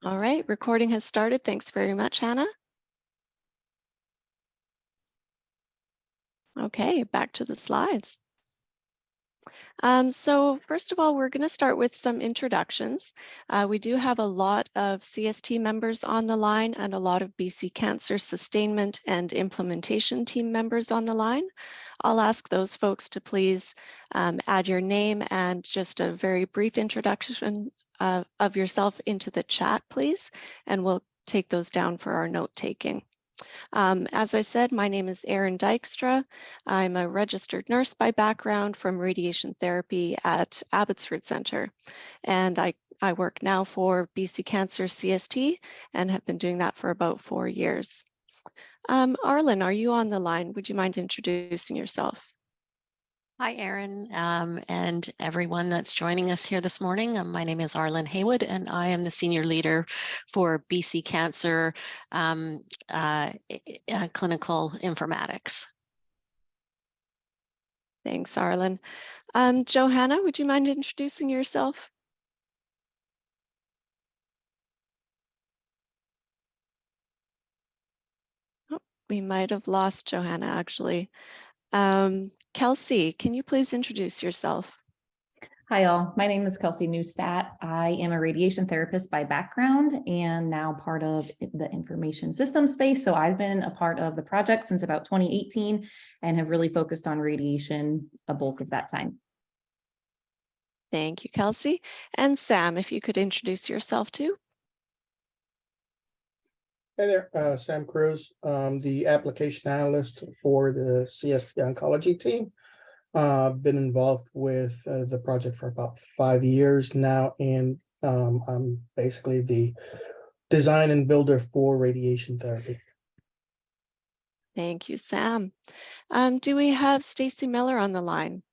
All right, recording has started. Thanks very much, Hannah. Okay, back to the slides. So first of all, we're going to start with some introductions. We do have a lot of CST members on the line and a lot of BC Cancer Sustainment and Implementation Team members on the line. I'll ask those folks to please add your name and just a very brief introduction of yourself into the chat, please, and we'll take those down for our note taking. As I said, my name is Erin Dykstra. I'm a registered nurse by background from radiation therapy at Abbotsford Centre. And I work now for BC Cancer CST and have been doing that for about 4 years. Arlen, are you on the line? Would you mind introducing yourself? Hi, Erin, and everyone that's joining us here this morning. My name is Arlen Haywood, and I am the Senior Leader for BC Cancer Clinical Informatics. Thanks, Arlen. Johanna, would you mind introducing yourself? Oh, we might have lost Johanna, actually. Kelsey, can you please introduce yourself? Hi all, my name is Kelsey Neustadt. I am a radiation therapist by background and now part of the information system space. So I've been a part of the project since about 2018 and have really focused on radiation a bulk of that time. Thank you, Kelsey. And Sam, if you could introduce yourself too. Hey there, Sam Cruz, the application analyst for the CST oncology team. Been involved with the project for about 5 years now, and I'm basically the design and builder for radiation therapy. Thank you, Sam. Do we have Stacy Miller on the line?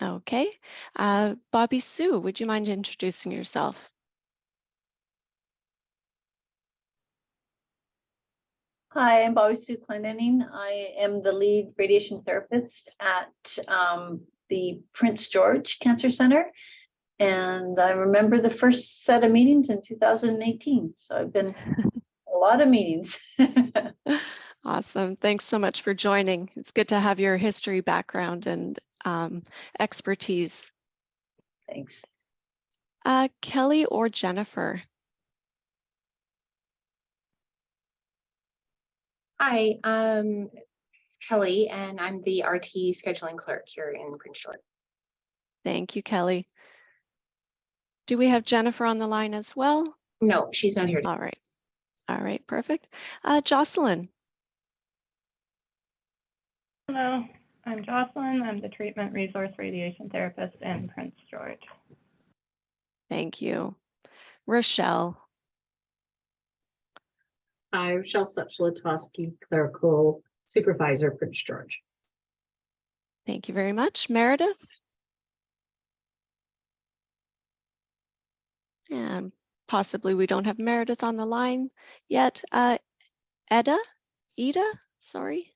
Okay. Bobby Sue, would you mind introducing yourself? Hi, I'm Bobby Sue Clendenning. I am the lead radiation therapist at the Prince George Cancer Center. And I remember the first set of meetings in 2018. So I've been a lot of meetings. Awesome. Thanks so much for joining. It's good to have your history background and expertise. Thanks. Kelly or Jennifer? Hi, it's Kelly, and I'm the RT scheduling clerk here in Prince George. Thank you, Kelly. Do we have Jennifer on the line as well? No, she's not here. All right. All right, perfect. Jocelyn. Hello, I'm Jocelyn. I'm the treatment resource radiation therapist in Prince George. Thank you. Rochelle. Hi, Rochelle Such-Latosky, Clerical Supervisor, Prince George. Thank you very much. Meredith? And possibly we don't have Meredith on the line yet. Ida, sorry.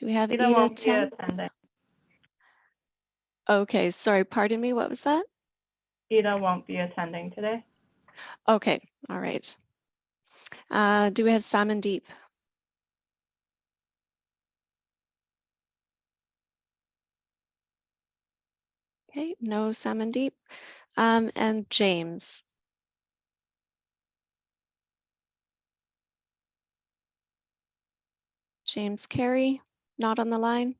Do we have Ida won't be attending. Okay, sorry, pardon me, what was that? Ida won't be attending today. Okay, all right. Do we have Samandeep? Okay, no Samandeep. And James. James Carey, not on the line.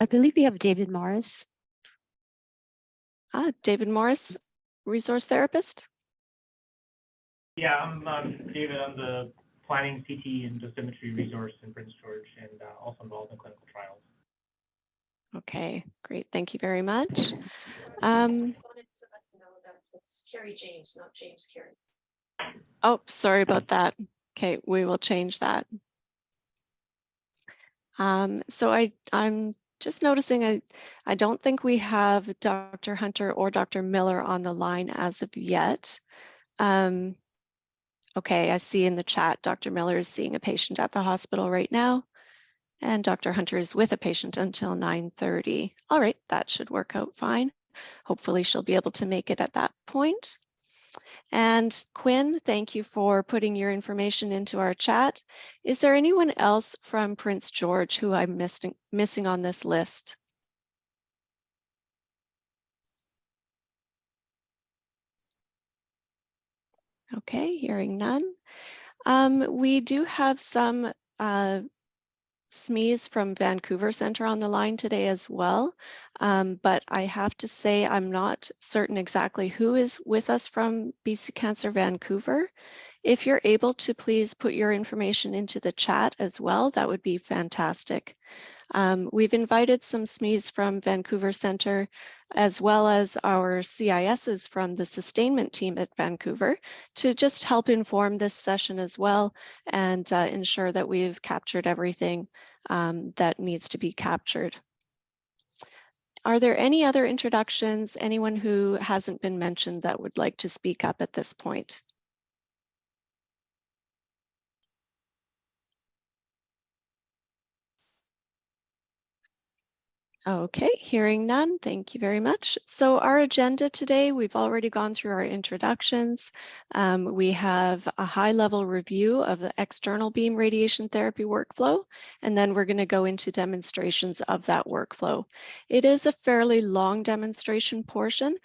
I believe we have David Morris. David Morris, resource therapist. Yeah, I'm David. I'm the planning CT and dosimetry resource in Prince George, and also involved in clinical trials. Okay, great. Thank you very much. I wanted to let you know that it's Carrie James, not James Carey. Oh, sorry about that. Okay, we will change that. So I'm just noticing I don't think we have Dr. Hunter or Dr. Miller on the line as of yet. Okay, I see in the chat Dr. Miller is seeing a patient at the hospital right now. And Dr. Hunter is with a patient until 9:30. All right, that should work out fine. Hopefully she'll be able to make it at that point. And Quinn, thank you for putting your information into our chat. Is there anyone else from Prince George who I'm missing on this list? Okay, hearing none. We do have some SMEs from Vancouver Centre on the line today as well, but I have to say I'm not certain exactly who is with us from BC Cancer Vancouver. If you're able to please put your information into the chat as well, that would be fantastic. We've invited some SMEs from Vancouver Centre, as well as our CISs from the sustainment team at Vancouver, to just help inform this session as well and ensure that we've captured everything that needs to be captured. Are there any other introductions, anyone who hasn't been mentioned that would like to speak up at this point? Okay, hearing none, thank you very much. So our agenda today, we've already gone through our introductions. We have a high-level review of the external beam radiation therapy workflow, and then we're going to go into demonstrations of that workflow. It is a fairly long demonstration portion,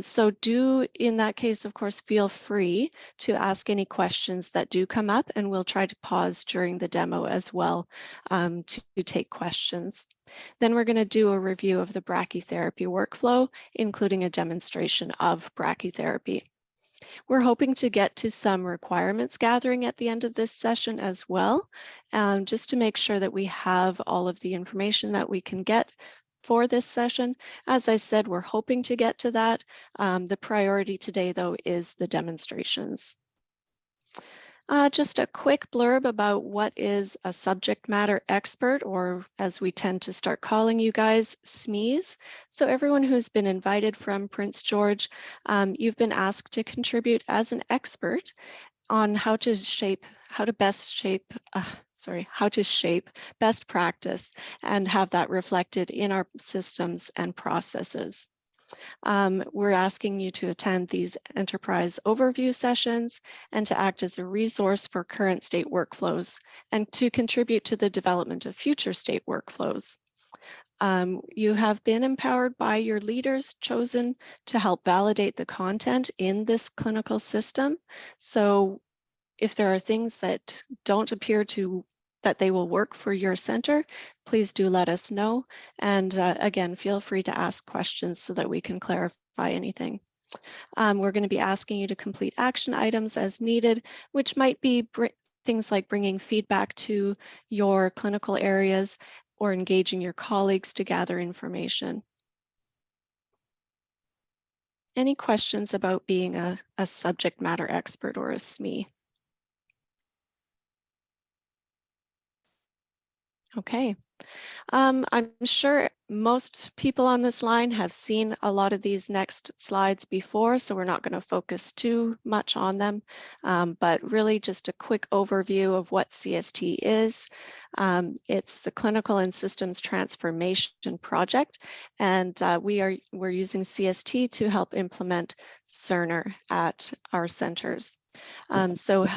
so do, in that case, of course, feel free to ask any questions that do come up, and we'll try to pause during the demo as well to take questions. Then we're going to do a review of the brachytherapy workflow, including a demonstration of brachytherapy. We're hoping to get to some requirements gathering at the end of this session as well, just to make sure that we have all of the information that we can get for this session. As I said, we're hoping to get to that. The priority today, though, is the demonstrations. Just a quick blurb about what is a subject matter expert, or as we tend to start calling you guys, SMEs. So everyone who's been invited from Prince George, you've been asked to contribute as an expert on how to shape best practice and have that reflected in our systems and processes. We're asking you to attend these enterprise overview sessions and to act as a resource for current state workflows and to contribute to the development of future state workflows. You have been empowered by your leaders chosen to help validate the content in this clinical system. So if there are things that don't appear that they will work for your center, please do let us know. And again, feel free to ask questions so that we can clarify anything. We're going to be asking you to complete action items as needed, which might be things like bringing feedback to your clinical areas or engaging your colleagues to gather information. Any questions about being a subject matter expert or a SME? Okay. I'm sure most people on this line have seen a lot of these next slides before, so we're not going to focus too much on them, but really just a quick overview of what CST is. It's the Clinical and Systems Transformation Project, and we're using CST to help implement Cerner at our centers. So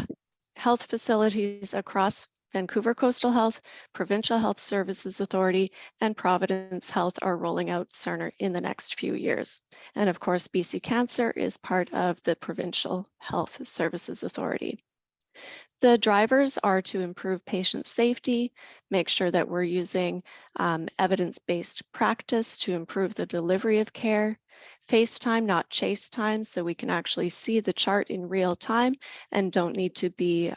health facilities across Vancouver Coastal Health, Provincial Health Services Authority, and Providence Health are rolling out Cerner in the next few years. And of course, BC Cancer is part of the Provincial Health Services Authority. The drivers are to improve patient safety, make sure that we're using evidence-based practice to improve the delivery of care, FaceTime, not chase time, so we can actually see the chart in real time and don't need to be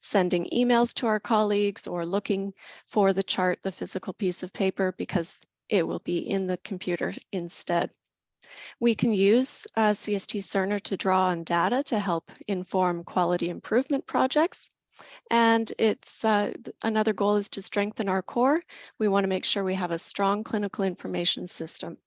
sending emails to our colleagues or looking for the chart, the physical piece of paper, because it will be in the computer instead. We can use CST Cerner to draw on data to help inform quality improvement projects. And it's another goal is to strengthen our core. We want to make sure we have a strong clinical information system.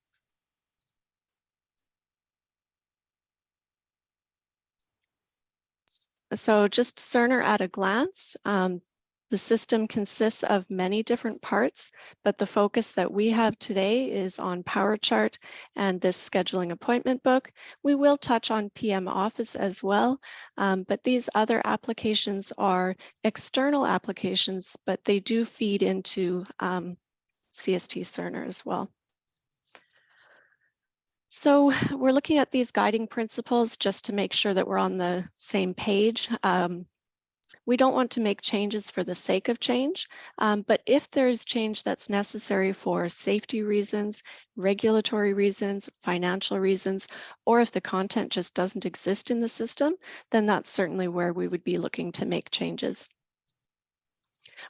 So just Cerner at a glance. The system consists of many different parts, but the focus that we have today is on Power Chart and this scheduling appointment book. We will touch on PM Office as well, but these other applications are external applications, but they do feed into CST Cerner as well. So we're looking at these guiding principles just to make sure that we're on the same page. We don't want to make changes for the sake of change, but if there's change that's necessary for safety reasons, regulatory reasons, financial reasons, or if the content just doesn't exist in the system, then that's certainly where we would be looking to make changes.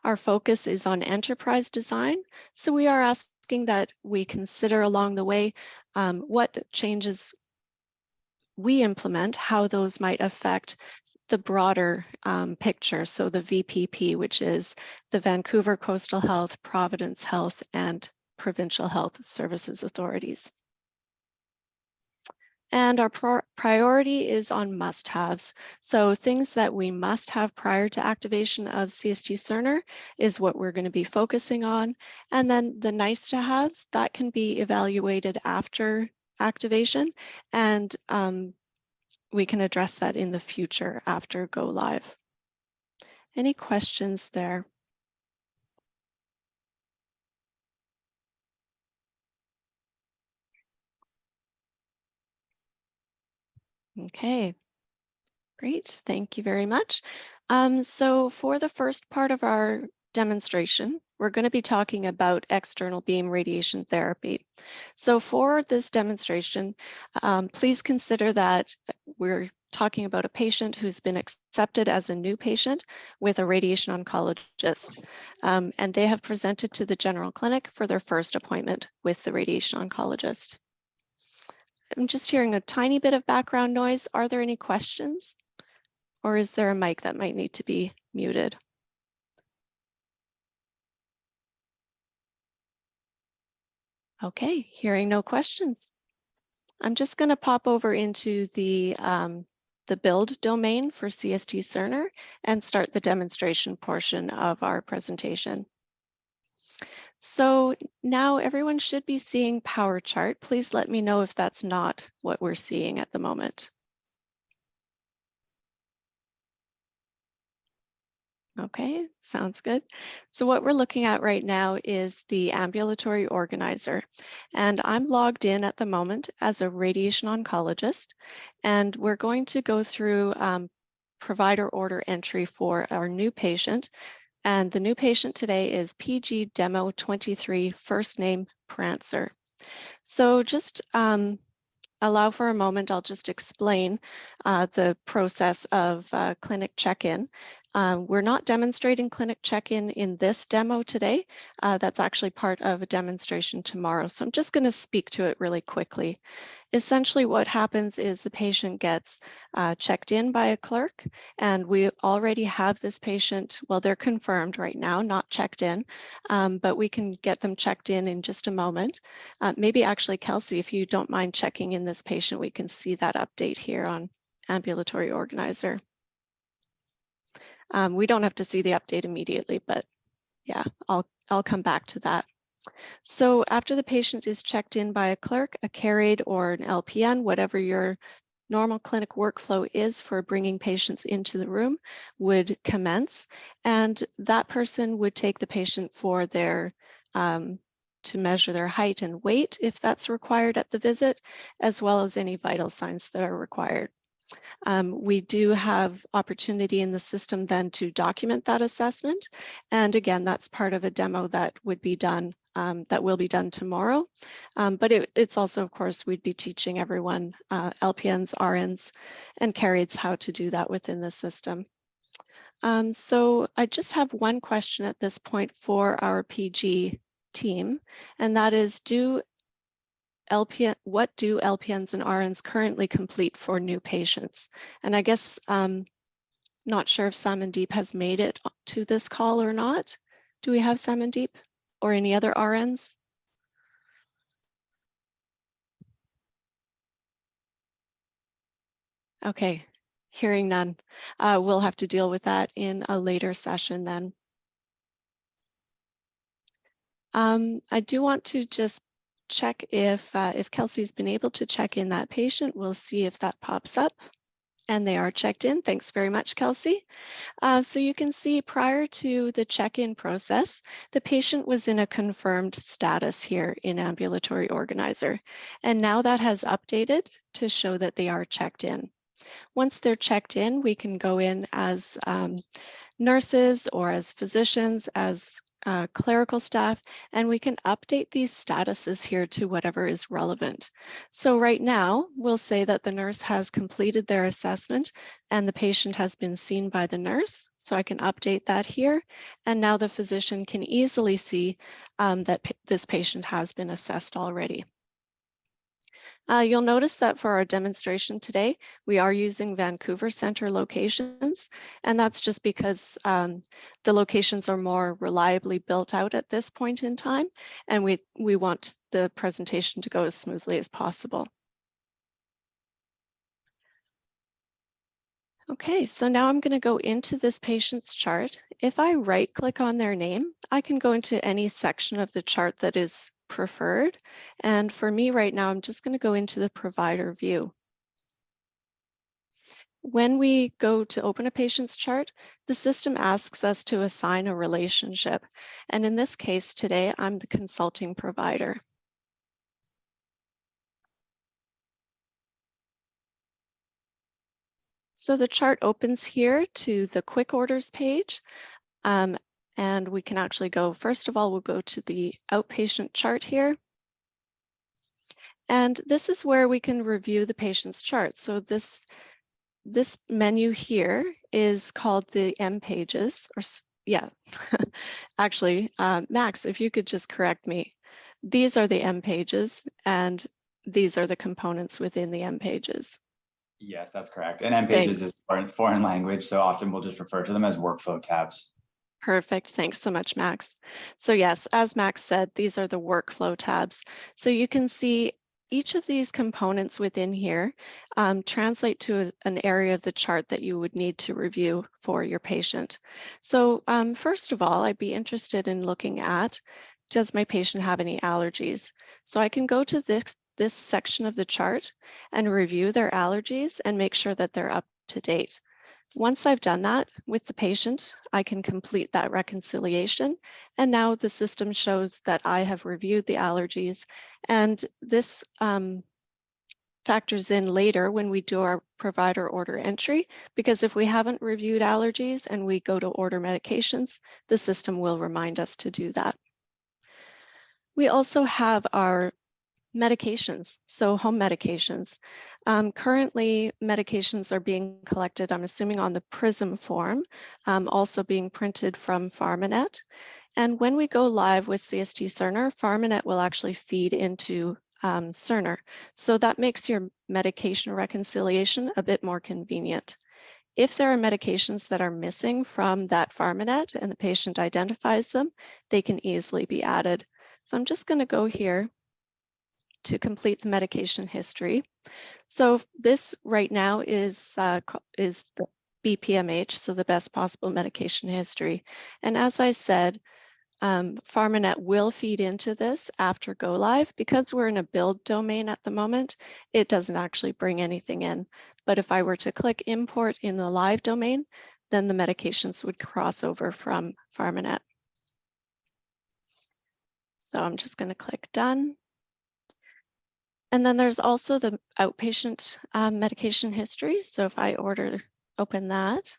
Our focus is on enterprise design, so we are asking that we consider along the way what changes we implement, how those might affect the broader picture. So the VPP, which is the Vancouver Coastal Health, Providence Health, and Provincial Health Services Authorities. And our priority is on must-haves. So things that we must have prior to activation of CST Cerner is what we're going to be focusing on. And then the nice-to-haves, that can be evaluated after activation, and we can address that in the future after go live. Any questions there? Okay, great, thank you very much. So for the first part of our demonstration, we're going to be talking about external beam radiation therapy. So for this demonstration, please consider that we're talking about a patient who's been accepted as a new patient with a radiation oncologist, and they have presented to the general clinic for their first appointment with the radiation oncologist. I'm just hearing a tiny bit of background noise. Are there any questions? Or is there a mic that might need to be muted? Okay, hearing no questions. I'm just going to pop over into the build domain for CST Cerner and start the demonstration portion of our presentation. So now everyone should be seeing Power Chart. Please let me know if that's not what we're seeing at the moment. Okay, sounds good. So what we're looking at right now is the ambulatory organizer, and I'm logged in at the moment as a radiation oncologist, and we're going to go through provider order entry for our new patient. And the new patient today is PG Demo 23, first name Prancer. So just allow for a moment, I'll just explain the process of clinic check-in. We're not demonstrating clinic check-in in this demo today. That's actually part of a demonstration tomorrow. So I'm just going to speak to it really quickly. Essentially what happens is the patient gets checked in by a clerk, and we already have this patient, well, they're confirmed right now, not checked in, but we can get them checked in just a moment. Maybe actually, Kelsey, if you don't mind checking in this patient, we can see that update here on ambulatory organizer. We don't have to see the update immediately, but yeah, I'll come back to that. So after the patient is checked in by a clerk, a care aide, or an LPN, whatever your normal clinic workflow is for bringing patients into the room, would commence, and that person would take the patient for their to measure their height and weight if that's required at the visit, as well as any vital signs that are required. We do have opportunity in the system then to document that assessment. And again, that's part of a demo that would be done, that will be done tomorrow. But it's also, of course, we'd be teaching everyone, LPNs, RNs, and care aides how to do that within the system. So I just have one question at this point for our PG team, and that is, what do LPNs and RNs currently complete for new patients? And I guess not sure if Samandeep has made it to this call or not. Do we have Samandeep or any other RNs? Okay, hearing none. We'll have to deal with that in a later session then. I do want to just check if Kelsey's been able to check in that patient. We'll see if that pops up. And they are checked in. Thanks very much, Kelsey. So you can see prior to the check-in process, the patient was in a confirmed status here in Ambulatory Organizer. And now that has updated to show that they are checked in. Once they're checked in, we can go in as nurses or as physicians, as clerical staff, and we can update these statuses here to whatever is relevant. So right now, we'll say that the nurse has completed their assessment and the patient has been seen by the nurse. So I can update that here. And now the physician can easily see that this patient has been assessed already. You'll notice that for our demonstration today, we are using Vancouver Centre locations, and that's just because the locations are more reliably built out at this point in time, and we want the presentation to go as smoothly as possible. Okay, so now I'm going to go into this patient's chart. If I right-click on their name, I can go into any section of the chart that is preferred. And for me right now, I'm just going to go into the provider view. When we go to open a patient's chart, the system asks us to assign a relationship. And in this case today, I'm the consulting provider. So the chart opens here to the quick orders page. And we can actually go, first of all, we'll go to the outpatient chart here. And this is where we can review the patient's chart. So this menu here is called the M pages, or yeah, actually, Max, if you could just correct me. These are the M pages and these are the components within the M pages. Yes, that's correct. And M pages is foreign language, so often we'll just refer to them as workflow tabs. Perfect. Thanks so much, Max. So yes, as Max said, these are the workflow tabs. So you can see each of these components within here translate to an area of the chart that you would need to review for your patient. So first of all, I'd be interested in looking at, does my patient have any allergies? So I can go to this section of the chart and review their allergies and make sure that they're up to date. Once I've done that with the patient, I can complete that reconciliation. And now the system shows that I have reviewed the allergies. And this factors in later when we do our provider order entry, because if we haven't reviewed allergies and we go to order medications, the system will remind us to do that. We also have our medications, so home medications. Currently, medications are being collected, I'm assuming, on the PRISM form, also being printed from PharmaNet. And when we go live with CST Cerner, PharmaNet will actually feed into Cerner. So that makes your medication reconciliation a bit more convenient. If there are medications that are missing from that PharmaNet and the patient identifies them, they can easily be added. So I'm just going to go here to complete the medication history. So this right now is the BPMH, so the best possible medication history. And as I said, PharmaNet will feed into this after go live. Because we're in a build domain at the moment, it doesn't actually bring anything in. But if I were to click import in the live domain, then the medications would cross over from PharmaNet. So I'm just going to click done. And then there's also the outpatient medication history. So if I open that.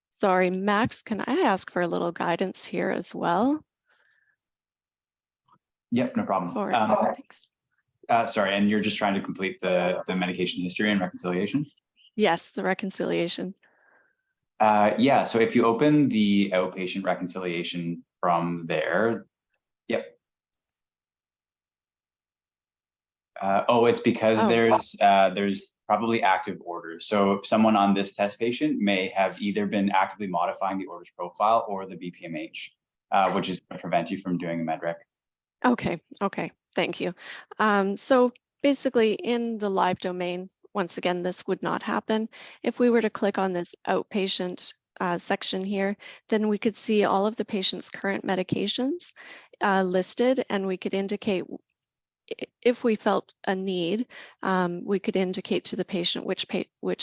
Sorry, Max, can I ask for a little guidance here as well? Yep, no problem. Thanks. Sorry, and you're just trying to complete the medication history and reconciliation? Yes, the reconciliation. Yeah, so if you open the outpatient reconciliation from there, yep. Oh, it's because there's probably active orders. So someone on this test patient may have either been actively modifying the orders profile or the BPMH, which is going to prevent you from doing a med rec. Okay, thank you. So basically in the live domain, once again, this would not happen. If we were to click on this outpatient section here, then we could see all of the patient's current medications listed, and we could indicate if we felt a need, we could indicate to the patient which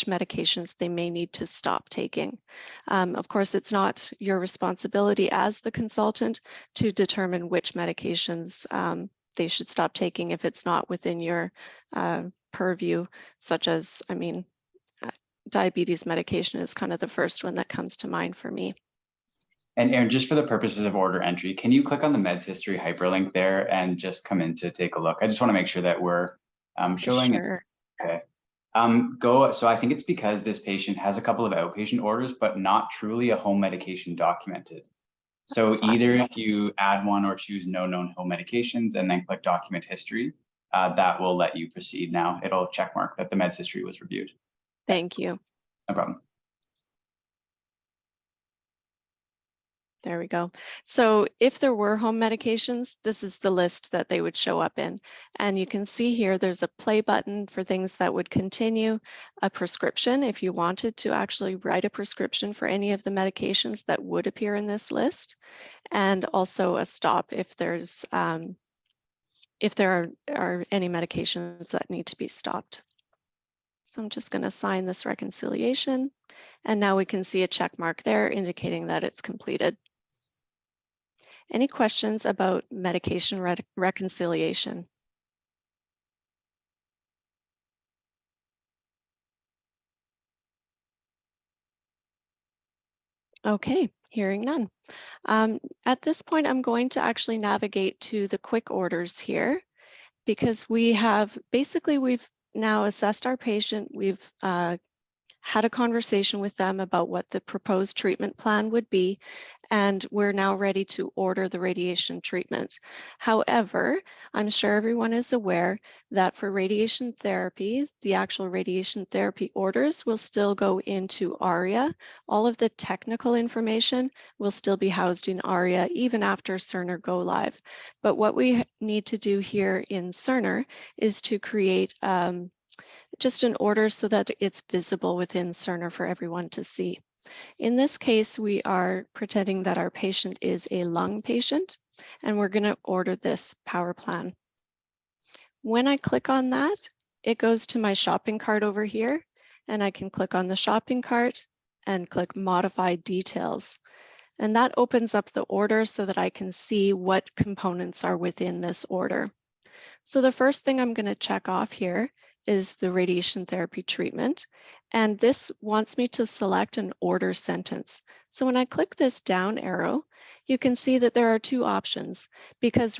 medications they may need to stop taking. Of course, it's not your responsibility as the consultant to determine which medications they should stop taking if it's not within your purview, such as, I mean, diabetes medication is kind of the first one that comes to mind for me. And Aaron, just for the purposes of order entry, can you click on the meds history hyperlink there and just come in to take a look? I just want to make sure that we're showing Sure. it. Okay. So I think it's because this patient has a couple of outpatient orders, but not truly a home medication documented. So That's either fine. if you add one or choose no known home medications and then click document history, that will let you proceed now. It'll check mark that the meds history was reviewed. Thank you. No problem. There we go. So if there were home medications, this is the list that they would show up in. And you can see here, there's a play button for things that would continue, a prescription if you wanted to actually write a prescription for any of the medications that would appear in this list, and also a stop if there's if there are any medications that need to be stopped. So I'm just going to sign this reconciliation, and now we can see a check mark there indicating that it's completed. Any questions about medication reconciliation? Okay, hearing none. At this point, I'm going to actually navigate to the quick orders here, because we've now assessed our patient. We've had a conversation with them about what the proposed treatment plan would be, and we're now ready to order the radiation treatment. However, I'm sure everyone is aware that for radiation therapy, the actual radiation therapy orders will still go into ARIA. All of the technical information will still be housed in ARIA even after Cerner go live. But what we need to do here in Cerner is to create just an order so that it's visible within Cerner for everyone to see. In this case, we are pretending that our patient is a lung patient, and we're going to order this power plan. When I click on that, it goes to my shopping cart over here, and I can click on the shopping cart and click Modify Details. And that opens up the order so that I can see what components are within this order. So the first thing I'm going to check off here is the radiation therapy treatment. And this wants me to select an order sentence. So when I click this down arrow, you can see that there are two options. Because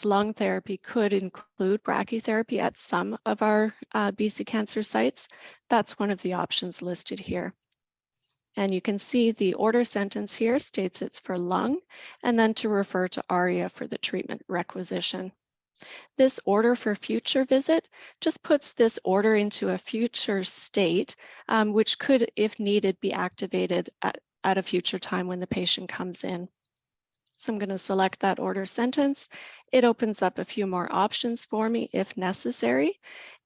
lung therapy could include brachytherapy at some of our BC Cancer sites, that's one of the options listed here. And you can see the order sentence here states it's for lung, and then to refer to ARIA for the treatment requisition. This order for future visit just puts this order into a future state, which could, if needed, be activated at a future time when the patient comes in. So I'm going to select that order sentence. It opens up a few more options for me if necessary.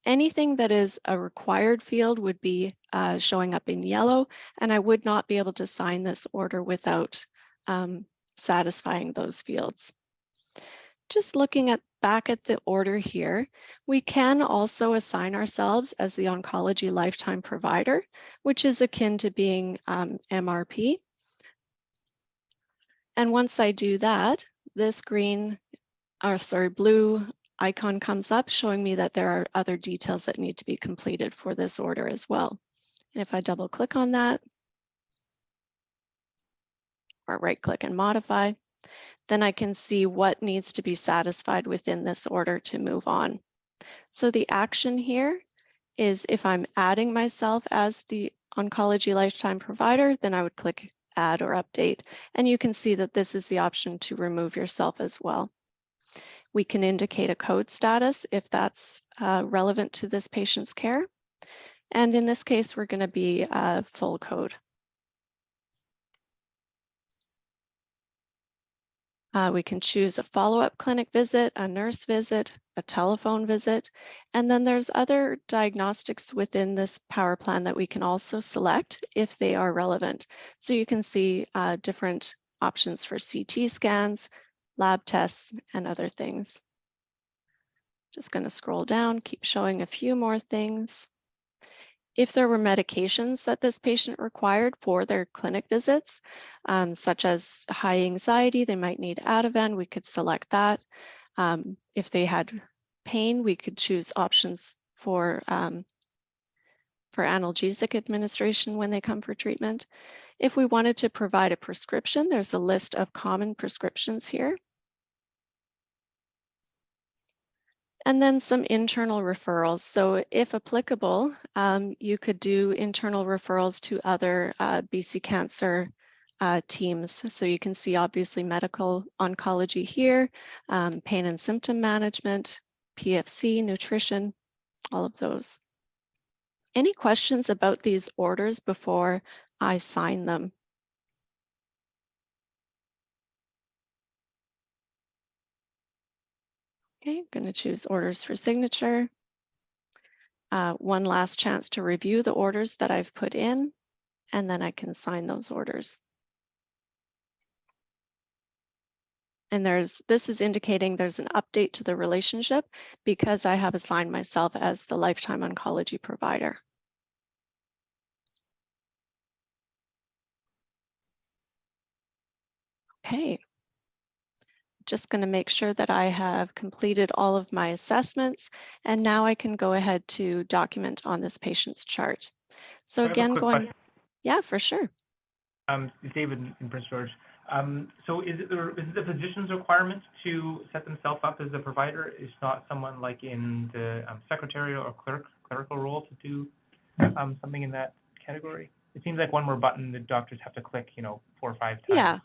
Anything that is a required field would be showing up in yellow, and I would not be able to sign this order without satisfying those fields. Just looking back at the order here, we can also assign ourselves as the oncology lifetime provider, which is akin to being MRP. And once I do that, this blue icon comes up showing me that there are other details that need to be completed for this order as well. And if I double click on that, or right click and modify, then I can see what needs to be satisfied within this order to move on. So the action here is if I'm adding myself as the oncology lifetime provider, then I would click add or update. And you can see that this is the option to remove yourself as well. We can indicate a code status if that's relevant to this patient's care. And in this case, we're going to be full code. We can choose a follow-up clinic visit, a nurse visit, a telephone visit, and then there's other diagnostics within this power plan that we can also select if they are relevant. So you can see different options for CT scans, lab tests, and other things. Just going to scroll down, keep showing a few more things. If there were medications that this patient required for their clinic visits, such as high anxiety, they might need Ativan, we could select that. If they had pain, we could choose options for analgesic administration when they come for treatment. If we wanted to provide a prescription, there's a list of common prescriptions here. And then some internal referrals. So if applicable, you could do internal referrals to other BC Cancer teams. So you can see obviously medical oncology here, pain and symptom management, PFC, nutrition, all of those. Any questions about these orders before I sign them? Okay, I'm going to choose orders for signature. One last chance to review the orders that I've put in, and then I can sign those orders. And this is indicating there's an update to the relationship because I have assigned myself as the lifetime oncology provider. Okay. Just going to make sure that I have completed all of my assessments, and now I can go ahead to document on this patient's chart. So again, going, yeah, for sure. David in Prince George. So is it the physician's requirement to set themselves up as a provider? Is not someone like in the secretarial or clerical role to do something in that category? It seems like one more button the doctors have to click, 4 or 5 times. Yeah.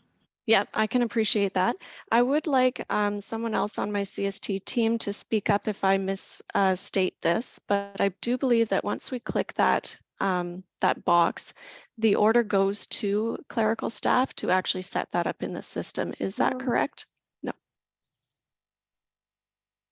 Yeah, I can appreciate that. I would like someone else on my CST team to speak up if I misstate this, but I do believe that once we click that box, the order goes to clerical staff to actually set that up in the system. Is that correct? No.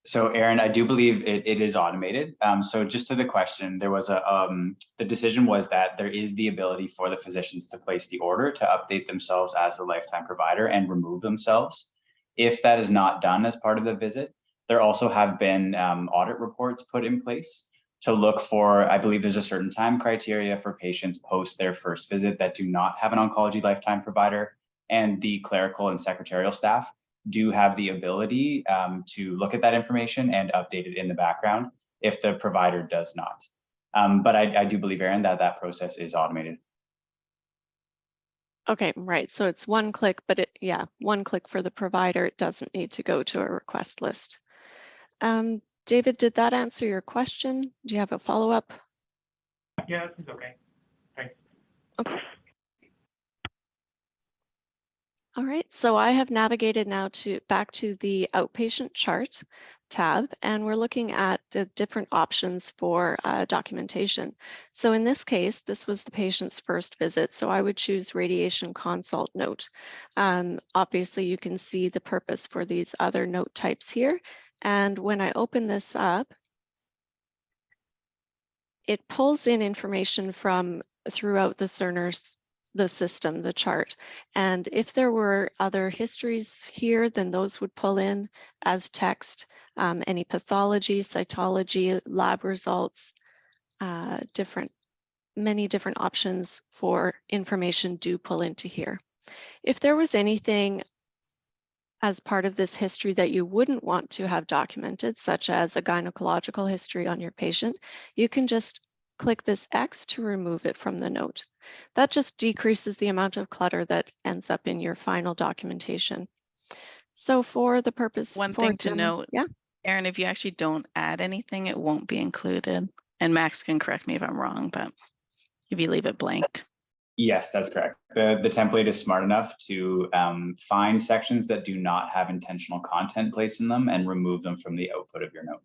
So Aaron, I do believe it is automated. So just to the question, there was the decision was that there is the ability for the physicians to place the order to update themselves as a lifetime provider and remove themselves. If that is not done as part of the visit, there also have been audit reports put in place to look for, I believe there's a certain time criteria for patients post their first visit that do not have an oncology lifetime provider, and the clerical and secretarial staff do have the ability to look at that information and update it in the background if the provider does not. But I do believe, Aaron, that process is automated. Okay, right. So it's one click, but one click for the provider. It doesn't need to go to a request list. David, did that answer your question? Do you have a follow-up? Yeah, that seems okay. Thanks. Okay. All right, so I have navigated now back to the outpatient chart tab, and we're looking at the different options for documentation. So in this case, this was the patient's first visit, so I would choose radiation consult note. Obviously, you can see the purpose for these other note types here, and when I open this up, it pulls in information from throughout the Cerner's the system, the chart. And if there were other histories here, then those would pull in as text, any pathology, cytology, lab results, many different options for information do pull into here. If there was anything as part of this history that you wouldn't want to have documented, such as a gynecological history on your patient, you can just click this X to remove it from the note. That just decreases the amount of clutter that ends up in your final documentation. So for the purpose, one thing to note, yeah, Aaron, if you actually don't add anything, it won't be included. And Max can correct me if I'm wrong, but if you leave it blank. Yes, that's correct. The template is smart enough to find sections that do not have intentional content placed in them and remove them from the output of your note.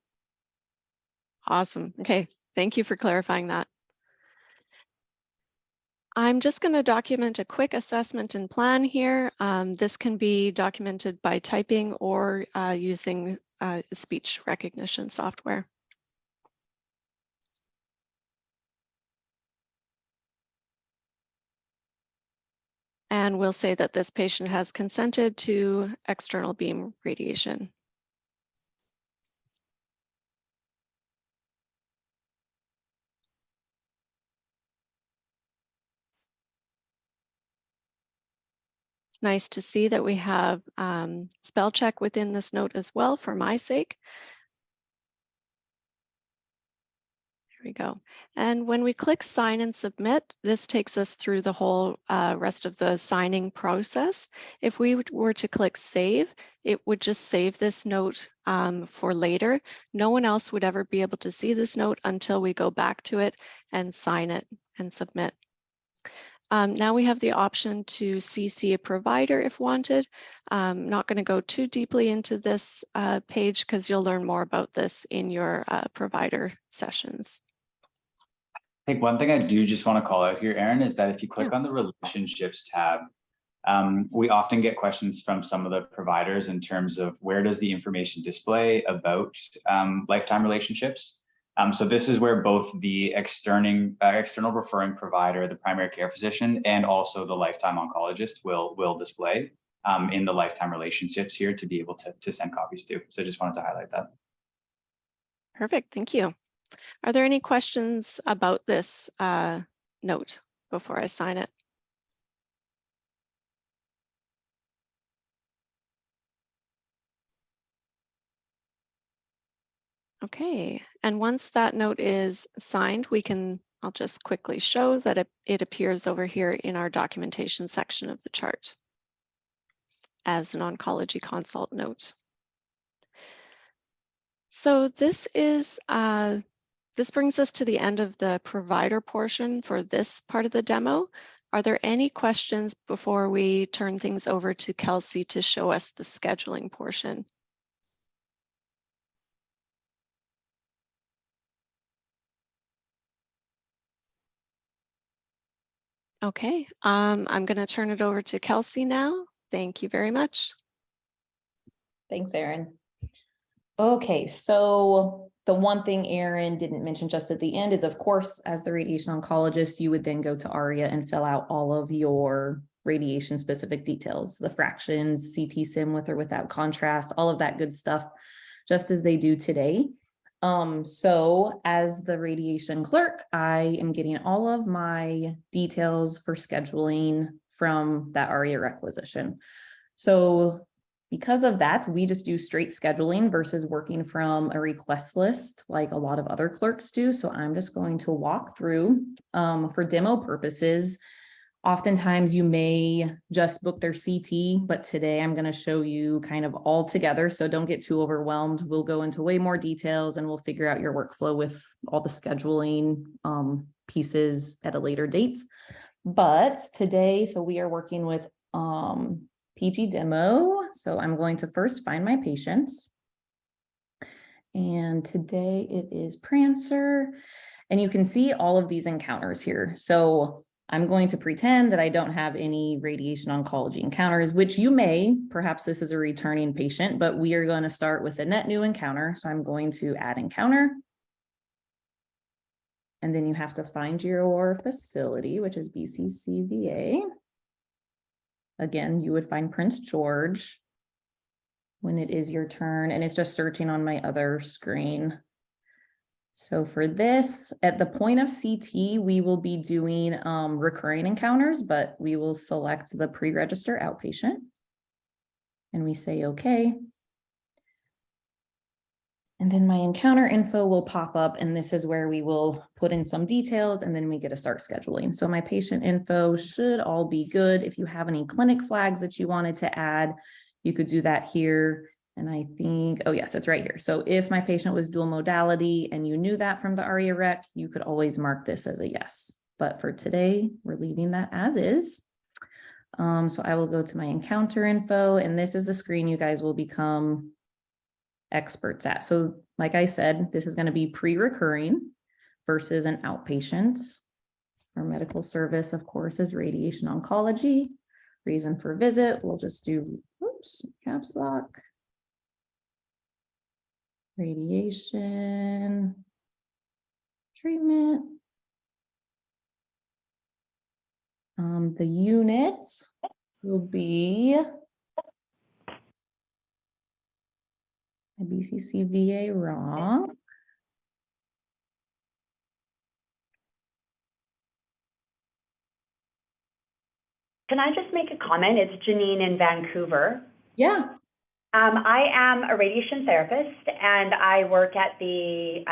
Awesome. Okay, thank you for clarifying that. I'm just going to document a quick assessment and plan here. This can be documented by typing or using speech recognition software. And we'll say that this patient has consented to external beam radiation. It's nice to see that we have spell check within this note as well for my sake. Here we go. And when we click sign and submit, this takes us through the whole rest of the signing process. If we were to click save, it would just save this note for later. No one else would ever be able to see this note until we go back to it and sign it and submit. Now we have the option to CC a provider if wanted. Not going to go too deeply into this page because you'll learn more about this in your provider sessions. I think one thing I do just want to call out here, Erin, is that if you click on the relationships tab, we often get questions from some of the providers in terms of where does the information display about lifetime relationships. So this is where both the external referring provider, the primary care physician, and also the lifetime oncologist will display in the lifetime relationships here to be able to send copies to. So I just wanted to highlight that. Perfect, thank you. Are there any questions about this note before I sign it? Okay, and once that note is signed, I'll just quickly show that it appears over here in our documentation section of the chart as an oncology consult note. So this brings us to the end of the provider portion for this part of the demo. Are there any questions before we turn things over to Kelsey to show us the scheduling portion? Okay, I'm going to turn it over to Kelsey now. Thank you very much. Thanks, Erin. Okay, so the one thing Erin didn't mention just at the end is, of course, as the radiation oncologist, you would then go to ARIA and fill out all of your radiation specific details, the fractions, CT sim with or without contrast, all of that good stuff, just as they do today. So as the radiation clerk, I am getting all of my details for scheduling from that ARIA requisition. So because of that, we just do straight scheduling versus working from a request list like a lot of other clerks do. So I'm just going to walk through for demo purposes. Oftentimes you may just book their CT, but today I'm going to show you kind of all together. So don't get too overwhelmed. We'll go into way more details and we'll figure out your workflow with all the scheduling pieces at a later date. But today, so we are working with PG demo. So I'm going to first find my patients. And today it is Prancer. And you can see all of these encounters here. So I'm going to pretend that I don't have any radiation oncology encounters, which you may, perhaps this is a returning patient, but we are going to start with a net new encounter. So I'm going to add encounter. And then you have to find your facility, which is BCCVA. Again, you would find Prince George when it is your turn, and it's just searching on my other screen. So for this, at the point of CT, we will be doing recurring encounters, but we will select the pre-register outpatient and we say, okay. And then my encounter info will pop up, and this is where we will put in some details and then we get to start scheduling. So my patient info should all be good. If you have any clinic flags that you wanted to add, you could do that here. And I think, oh yes, it's right here. So if my patient was dual modality and you knew that from the ARIA rec, you could always mark this as a yes. But for today, we're leaving that as is. So I will go to my encounter info, and this is the screen you guys will become experts at. So like I said, this is going to be pre-recurring versus an outpatient. Our medical service, of course, is radiation oncology. Reason for visit, we'll just do, oops, caps lock. Radiation treatment. The unit will be a BCCVA wrong. Can I just make a comment? It's Janine in Vancouver. Yeah. I am a radiation therapist and I work at the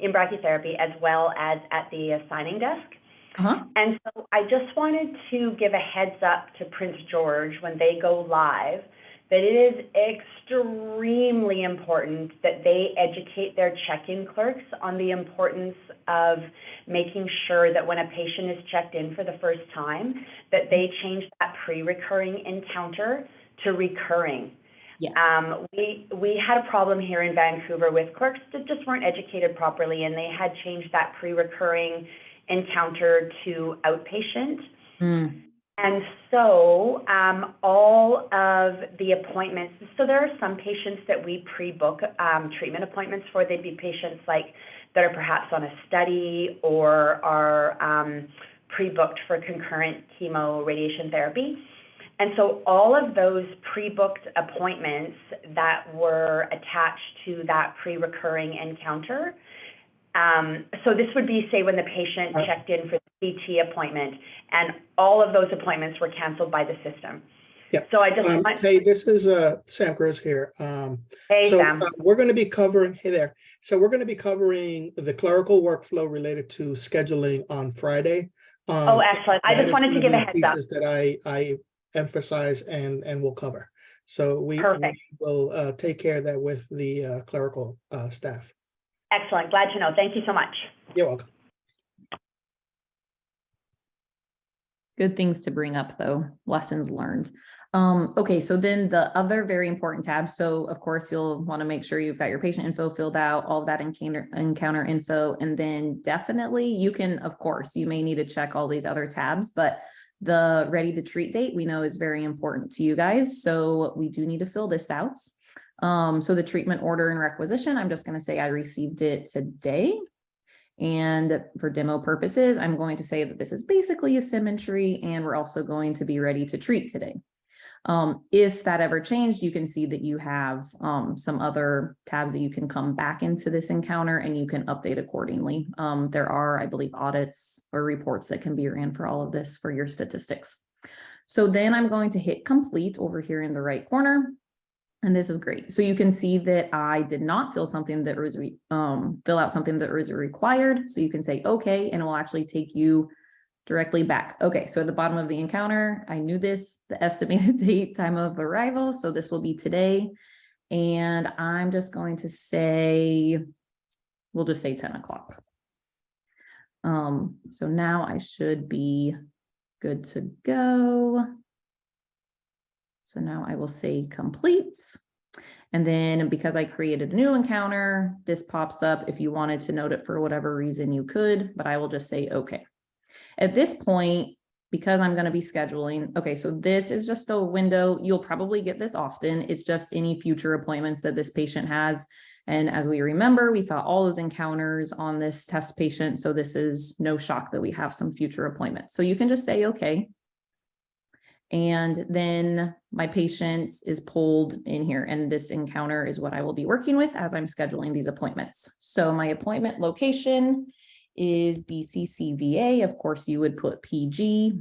in brachytherapy as well as at the assigning desk. And so I just wanted to give a heads up to Prince George when they go live that it is extremely important that they educate their check-in clerks on the importance of making sure that when a patient is checked in for the first time, that they change that pre-recurring encounter to recurring. Yes. We had a problem here in Vancouver with clerks that just weren't educated properly, and they had changed that pre-recurring encounter to outpatient. And so all of the appointments, so there are some patients that we pre-book treatment appointments for. They'd be patients like that are perhaps on a study or are pre-booked for concurrent chemo radiation therapy. And so all of those pre-booked appointments that were attached to that pre-recurring encounter, so this would be, say, when the patient checked in for the CT appointment, and all of those appointments were canceled by the system. Yeah. So I just hey, this is Sam Cruz here. Hey, Sam. We're going to be covering. Hey there. So we're going to be covering the clerical workflow related to scheduling on Friday. Oh, excellent! I just wanted to give a heads up. Pieces that I emphasize and we'll cover. So we will take care of that with the clerical staff. Excellent. Glad to know. Thank you so much. You're welcome. Good things to bring up though, lessons learned. Okay, so then the other very important tab. So of course, you'll want to make sure you've got your patient info filled out, all of that encounter info, and then definitely you can, of course, you may need to check all these other tabs, but the ready to treat date we know is very important to you guys. So we do need to fill this out. So the treatment order and requisition, I'm just going to say I received it today. And for demo purposes, I'm going to say that this is basically a symmetry, and we're also going to be ready to treat today. If that ever changed, you can see that you have some other tabs that you can come back into this encounter and you can update accordingly. There are, I believe, audits or reports that can be ran for all of this for your statistics. So then I'm going to hit complete over here in the right corner. And this is great. So you can see that I did not fill something that was fill out something that was required. So you can say, okay, and it will actually take you directly back. Okay, so at the bottom of the encounter, I knew this, the estimated date, time of arrival. So this will be today. And I'm just going to say, we'll just say 10 o'clock. So now I should be good to go. So now I will say complete. And then because I created a new encounter, this pops up. If you wanted to note it for whatever reason, you could, but I will just say, okay. At this point, because I'm going to be scheduling, okay, so this is just a window. You'll probably get this often. It's just any future appointments that this patient has. And as we remember, we saw all those encounters on this test patient. So this is no shock that we have some future appointments. So you can just say, okay. And then my patient is pulled in here, and this encounter is what I will be working with as I'm scheduling these appointments. So my appointment location is BCCVA. Of course, you would put PG,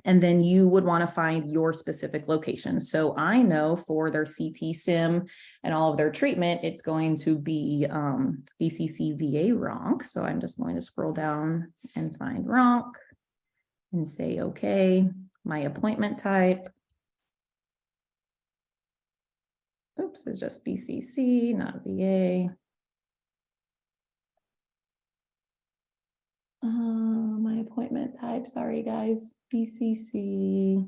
and then you would want to find your specific location. So I know for their CT sim and all of their treatment, it's going to be BCCVA Ronc. So I'm just going to scroll down and find Ronc and say, okay. My appointment type, oops, is just BCC, not VA. My appointment type, sorry guys, BCC.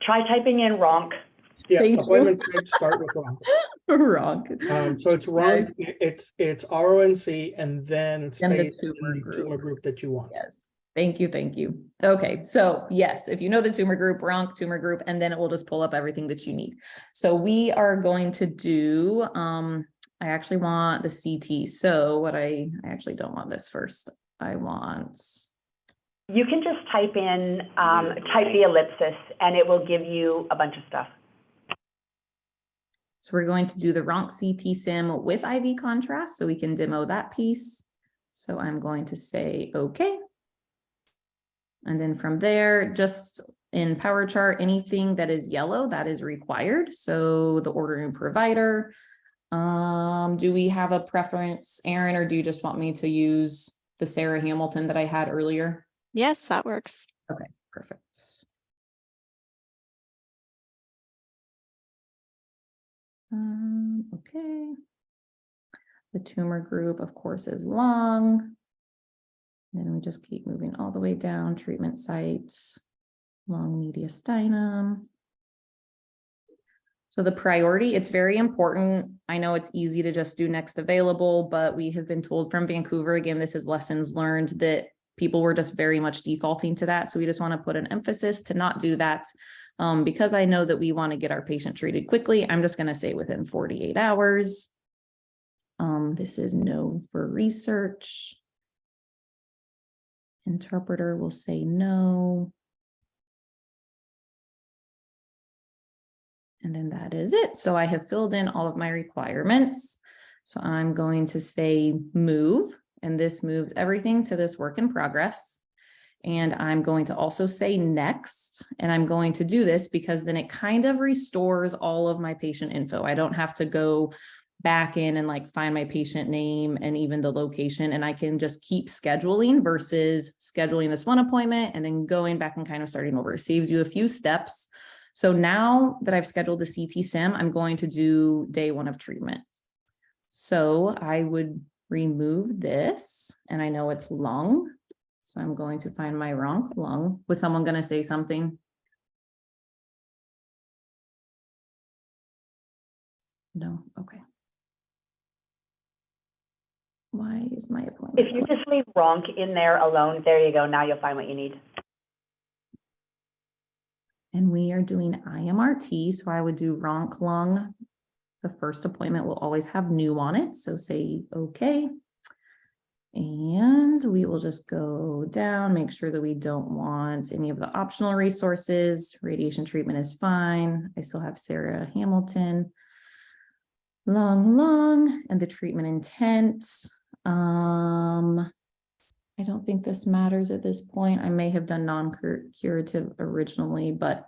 Try typing in Ronc. Yeah, appointment type, start with Ronc. Wrong. So it's wrong. It's RONC and then And the space in tumor the group. tumor group that you want. Yes. Thank you. Thank you. Okay. So yes, if you know the tumor group, Ronc tumor group, and then it will just pull up everything that you need. So we are going to do, I actually want the CT. So what I actually don't want this first. I want. You can just type in, type the ellipsis, and it will give you a bunch of stuff. So we're going to do the Ronc CT sim with IV contrast so we can demo that piece. So I'm going to say, okay. And then from there, just in Power Chart, anything that is yellow, that is required. So the ordering provider, do we have a preference, Erin, or do you just want me to use the Sarah Hamilton that I had earlier? Yes, that works. Okay, perfect. Okay. The tumor group, of course, is lung. Then we just keep moving all the way down, treatment sites, long mediastinum. So the priority, it's very important. I know it's easy to just do next available, but we have been told from Vancouver, again, this is lessons learned, that people were just very much defaulting to that. So we just want to put an emphasis to not do that. Because I know that we want to get our patient treated quickly, I'm just going to say within 48 hours. This is no for research. Interpreter will say no. And then that is it. So I have filled in all of my requirements. So I'm going to say move, and this moves everything to this work in progress. And I'm going to also say next, and I'm going to do this because then it kind of restores all of my patient info. I don't have to go back in and like find my patient name and even the location, and I can just keep scheduling versus scheduling this one appointment and then going back and kind of starting over. It saves you a few steps. So now that I've scheduled the CT sim, I'm going to do day 1 of treatment. So I would remove this, and I know it's lung. So I'm going to find my Ronc lung. Was someone going to say something? No, okay. Why is my appointment? If you just leave Ronc in there alone, there you go. Now you'll find what you need. And we are doing IMRT. So I would do Ronc lung. The first appointment will always have new on it. So say, okay. And we will just go down, make sure that we don't want any of the optional resources. Radiation treatment is fine. I still have Sarah Hamilton. Lung, and the treatment intent. I don't think this matters at this point. I may have done non-curative originally, but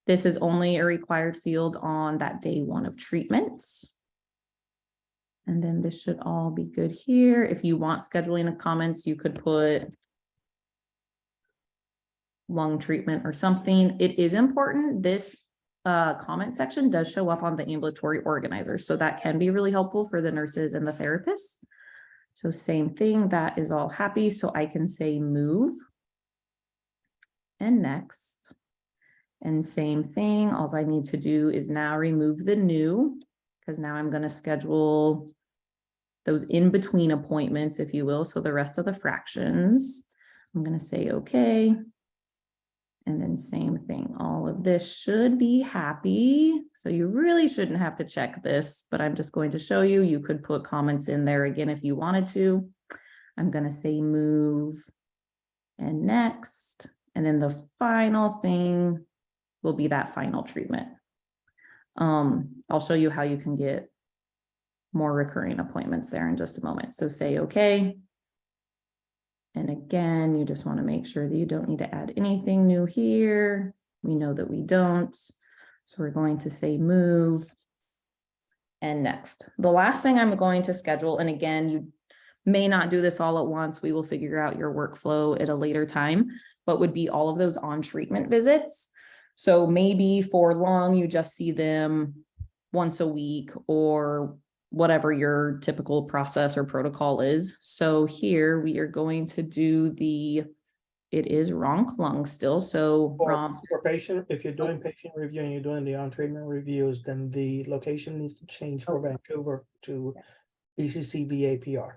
this is only a required field on that day 1 of treatment. And then this should all be good here. If you want scheduling of comments, you could put lung treatment or something. It is important. This comment section does show up on the ambulatory organizer. So that can be really helpful for the nurses and the therapists. So same thing, that is all happy. So I can say move and next. And same thing, all I need to do is now remove the new, because now I'm going to schedule those in between appointments, if you will. So the rest of the fractions, I'm going to say, okay. And then same thing, all of this should be happy. So you really shouldn't have to check this, but I'm just going to show you. You could put comments in there again if you wanted to. I'm going to say move and next. And then the final thing will be that final treatment. I'll show you how you can get more recurring appointments there in just a moment. So say, okay. And again, you just want to make sure that you don't need to add anything new here. We know that we don't. So we're going to say move and next. The last thing I'm going to schedule, and again, you may not do this all at once. We will figure out your workflow at a later time, but would be all of those on treatment visits. So maybe for lung, you just see them once a week or whatever your typical process or protocol is. So here we are going to do the It is Ronk Lung still, so For patient, if you're doing patient review and you're doing the on-treatment reviews, then the location needs to change for Vancouver to BCC VAPR.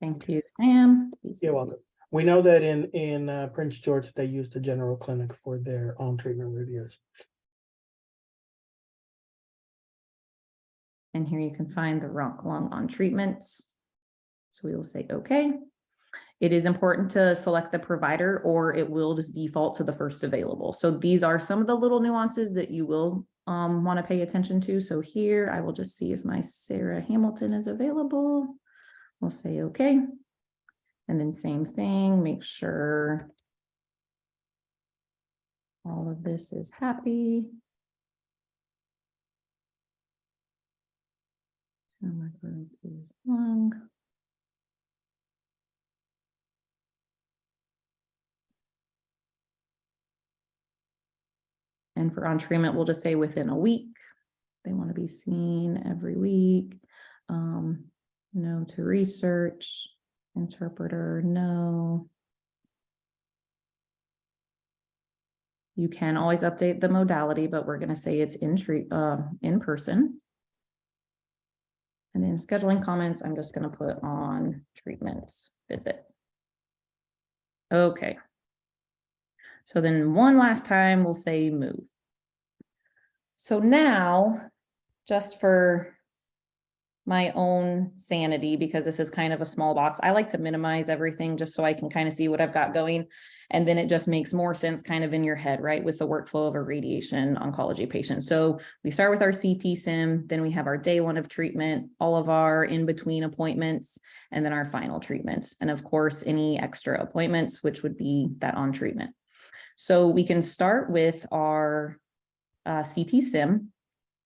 Thank you, Sam. You're welcome. We know that in Prince George, they use the general clinic for their on-treatment reviews. And here you can find the Ronk Lung on treatments. So we will say, okay. It is important to select the provider or it will just default to the first available. So these are some of the little nuances that you will want to pay attention to. So here I will just see if my Sarah Hamilton is available. We'll say, okay. And then same thing, make sure all of this is happy. My group is lung. And for on treatment, we'll just say within a week. They want to be seen every week. No to research. Interpreter, no. You can always update the modality, but we're going to say it's in person. And then scheduling comments, I'm just going to put on treatments visit. Okay. So then one last time we'll say move. So now, just for my own sanity, because this is kind of a small box, I like to minimize everything just so I can kind of see what I've got going. And then it just makes more sense kind of in your head, right? With the workflow of a radiation oncology patient. So we start with our CT sim, then we have our day one of treatment, all of our in-between appointments, and then our final treatments. And of course, any extra appointments, which would be that on treatment. So we can start with our CT sim.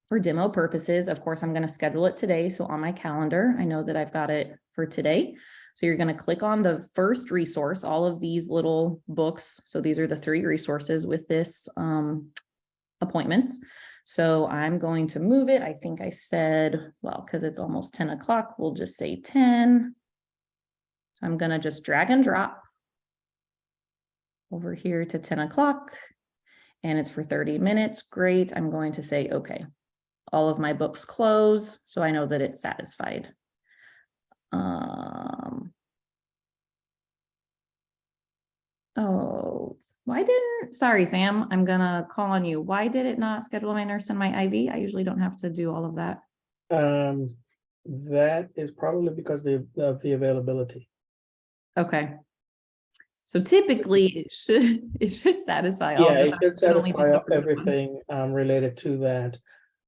For demo purposes, of course, I'm going to schedule it today. So on my calendar, I know that I've got it for today. So you're going to click on the first resource, all of these little books. So these are the 3 resources with this appointments. So I'm going to move it. I think I said, well, because it's almost 10 o'clock, we'll just say 10. So I'm going to just drag and drop over here to 10 o'clock. And it's for 30 minutes. Great. I'm going to say, okay. All of my books close, so I know that it's satisfied. Oh, why didn't, sorry, Sam, I'm gonna call on you. Why did it not schedule my nurse and my IV? I usually don't have to do all of that. That is probably because of the availability. Okay. So typically it should satisfy all. Yeah, it should satisfy everything one. related to that.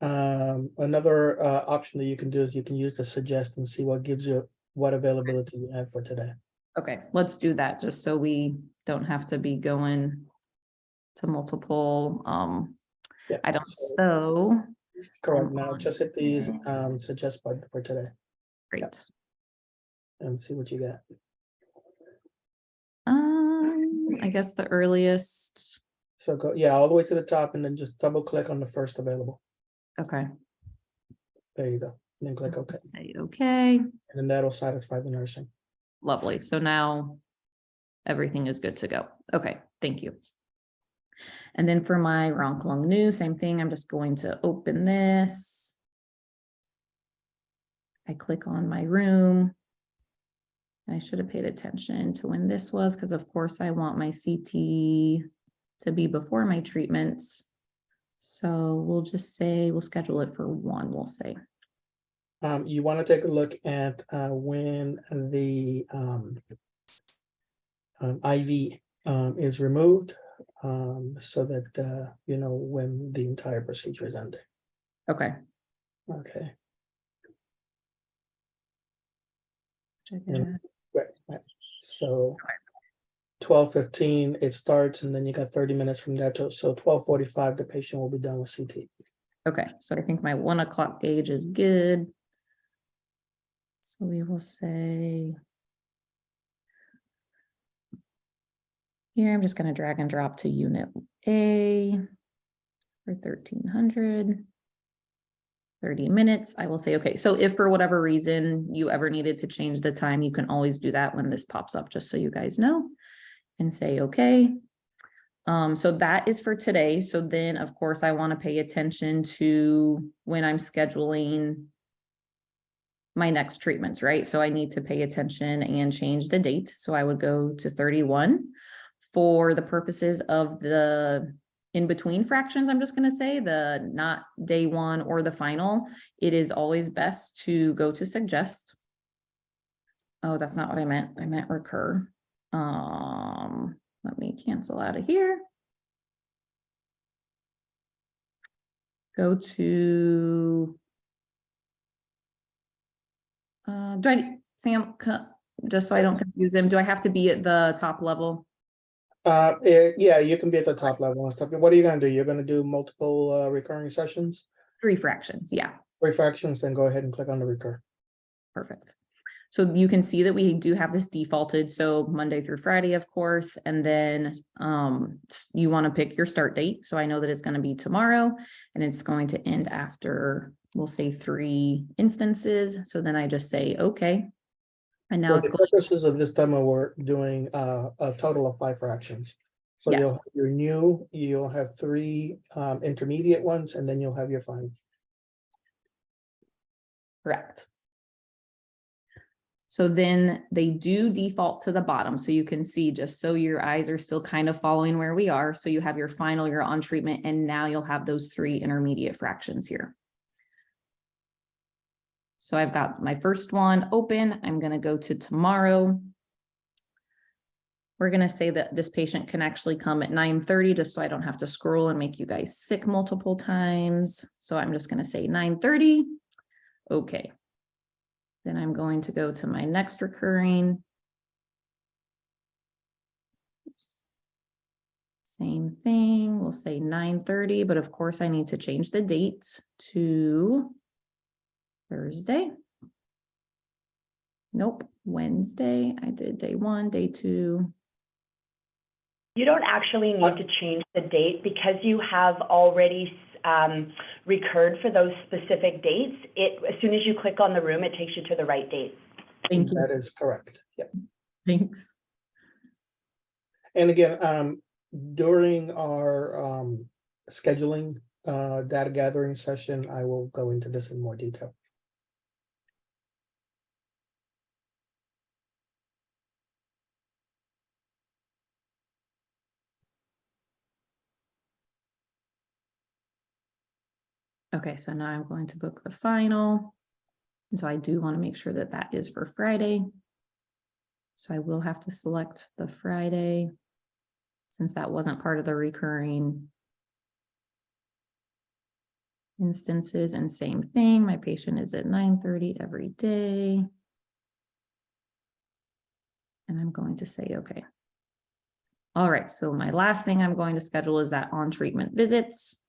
Another option that you can do is you can use the suggest and see what gives you what availability you have for today. Okay, let's do that just so we don't have to be going to multiple items. So correct. Now just hit these suggest button for today. Great. Yep. And see what you got. I guess the earliest. So go, yeah, all the way to the top and then just double click on the first available. Okay. There you go. And then click OK. Say okay. And then that'll satisfy the nursing. Lovely. So now everything is good to go. Okay, thank you. And then for my Ronk Lung new, same thing. I'm just going to open this. I click on my room. I should have paid attention to when this was, because of course I want my CT to be before my treatments. So we'll just say, we'll schedule it for 1, we'll say. You want to take a look at when the IV is removed, so that you know when the entire procedure is ending. Okay. Okay. Right. So 12:15 it starts, and then you got 30 minutes from that. So 12:45 the patient will be done with CT. Okay, so I think my 1 o'clock gauge is good. So we will say here, I'm just going to drag and drop to unit A for 1300, 30 minutes, I will say, okay. So if for whatever reason you ever needed to change the time, you can always do that when this pops up, just so you guys know, and say, okay. So that is for today. So then of course I want to pay attention to when I'm scheduling my next treatments, right? So I need to pay attention and change the date. So I would go to 31 for the purposes of the in-between fractions. I'm just going to say the not day one or the final. It is always best to go to suggest. Oh, that's not what I meant. I meant recur. Let me cancel out of here. Go to, Sam, just so I don't confuse them, do I have to be at the top level? Yeah, you can be at the top level and stuff. What are you gonna do? You're gonna do multiple recurring sessions? 3 fractions, yeah. 3 fractions, then go ahead and click on the recur. Perfect. So you can see that we do have this defaulted, so Monday through Friday, of course, and then you want to pick your start date. So I know that it's going to be tomorrow, and it's going to end after, we'll say 3 instances. So then I just say, okay. And now For it's the going. purposes of this demo, we're doing a total of 5 fractions. So you'll have Yes, your new, you'll have 3 intermediate ones, and then you'll have your final. correct. So then they do default to the bottom. So you can see, just so your eyes are still kind of following where we are. So you have your final, you're on treatment, and now you'll have those 3 intermediate fractions here. So I've got my first one open. I'm going to go to tomorrow. We're going to say that this patient can actually come at 9:30, just so I don't have to scroll and make you guys sick multiple times. So I'm just going to say 9:30. Okay. Then I'm going to go to my next recurring. Same thing, we'll say 9:30, but of course I need to change the dates to Thursday. Nope, Wednesday. I did day 1, day 2. You don't actually need to change the date because you have already recurred for those specific dates. As soon as you click on the room, it takes you to the right date. Thank you. That is correct. Yeah. Thanks. And again, during our scheduling data gathering session, I will go into this in more detail. Okay, so now I'm going to book the final. And so I do want to make sure that that is for Friday. So I will have to select the Friday since that wasn't part of the recurring instances. And same thing, my patient is at 9:30 every day. And I'm going to say, okay. All right, so my last thing I'm going to schedule is that on treatment visits.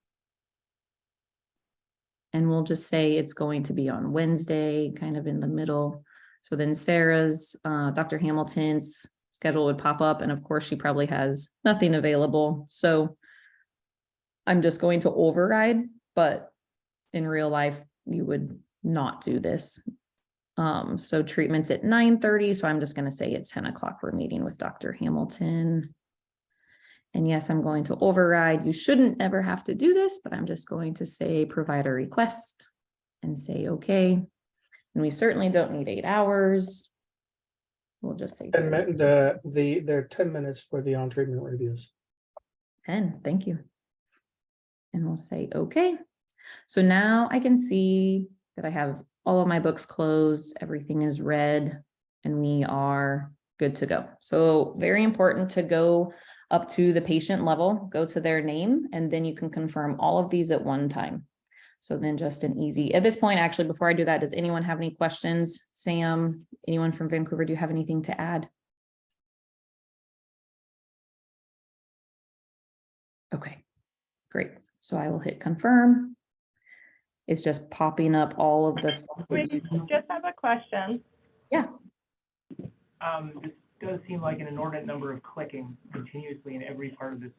And we'll just say it's going to be on Wednesday, kind of in the middle. So then Sarah's, Dr. Hamilton's schedule would pop up. And of course, she probably has nothing available. So I'm just going to override, but in real life, you would not do this. So treatment's at 9:30. So I'm just going to say at 10 o'clock, we're meeting with Dr. Hamilton. And yes, I'm going to override. You shouldn't ever have to do this, but I'm just going to say provide a request and say, okay. And we certainly don't need 8 hours. We'll just say And there are 10 minutes for the on-treatment reviews. 10, thank you. And we'll say, okay. So now I can see that I have all of my books closed, everything is red, and we are good to go. So very important to go up to the patient level, go to their name, and then you can confirm all of these at one time. So then just an easy, at this point, actually, before I do that, does anyone have any questions? Sam, anyone from Vancouver, do you have anything to add? Okay, great. So I will hit confirm. It's just popping up all of this. We just have a question. Yeah. This does seem like an inordinate number of clicking continuously in every part of this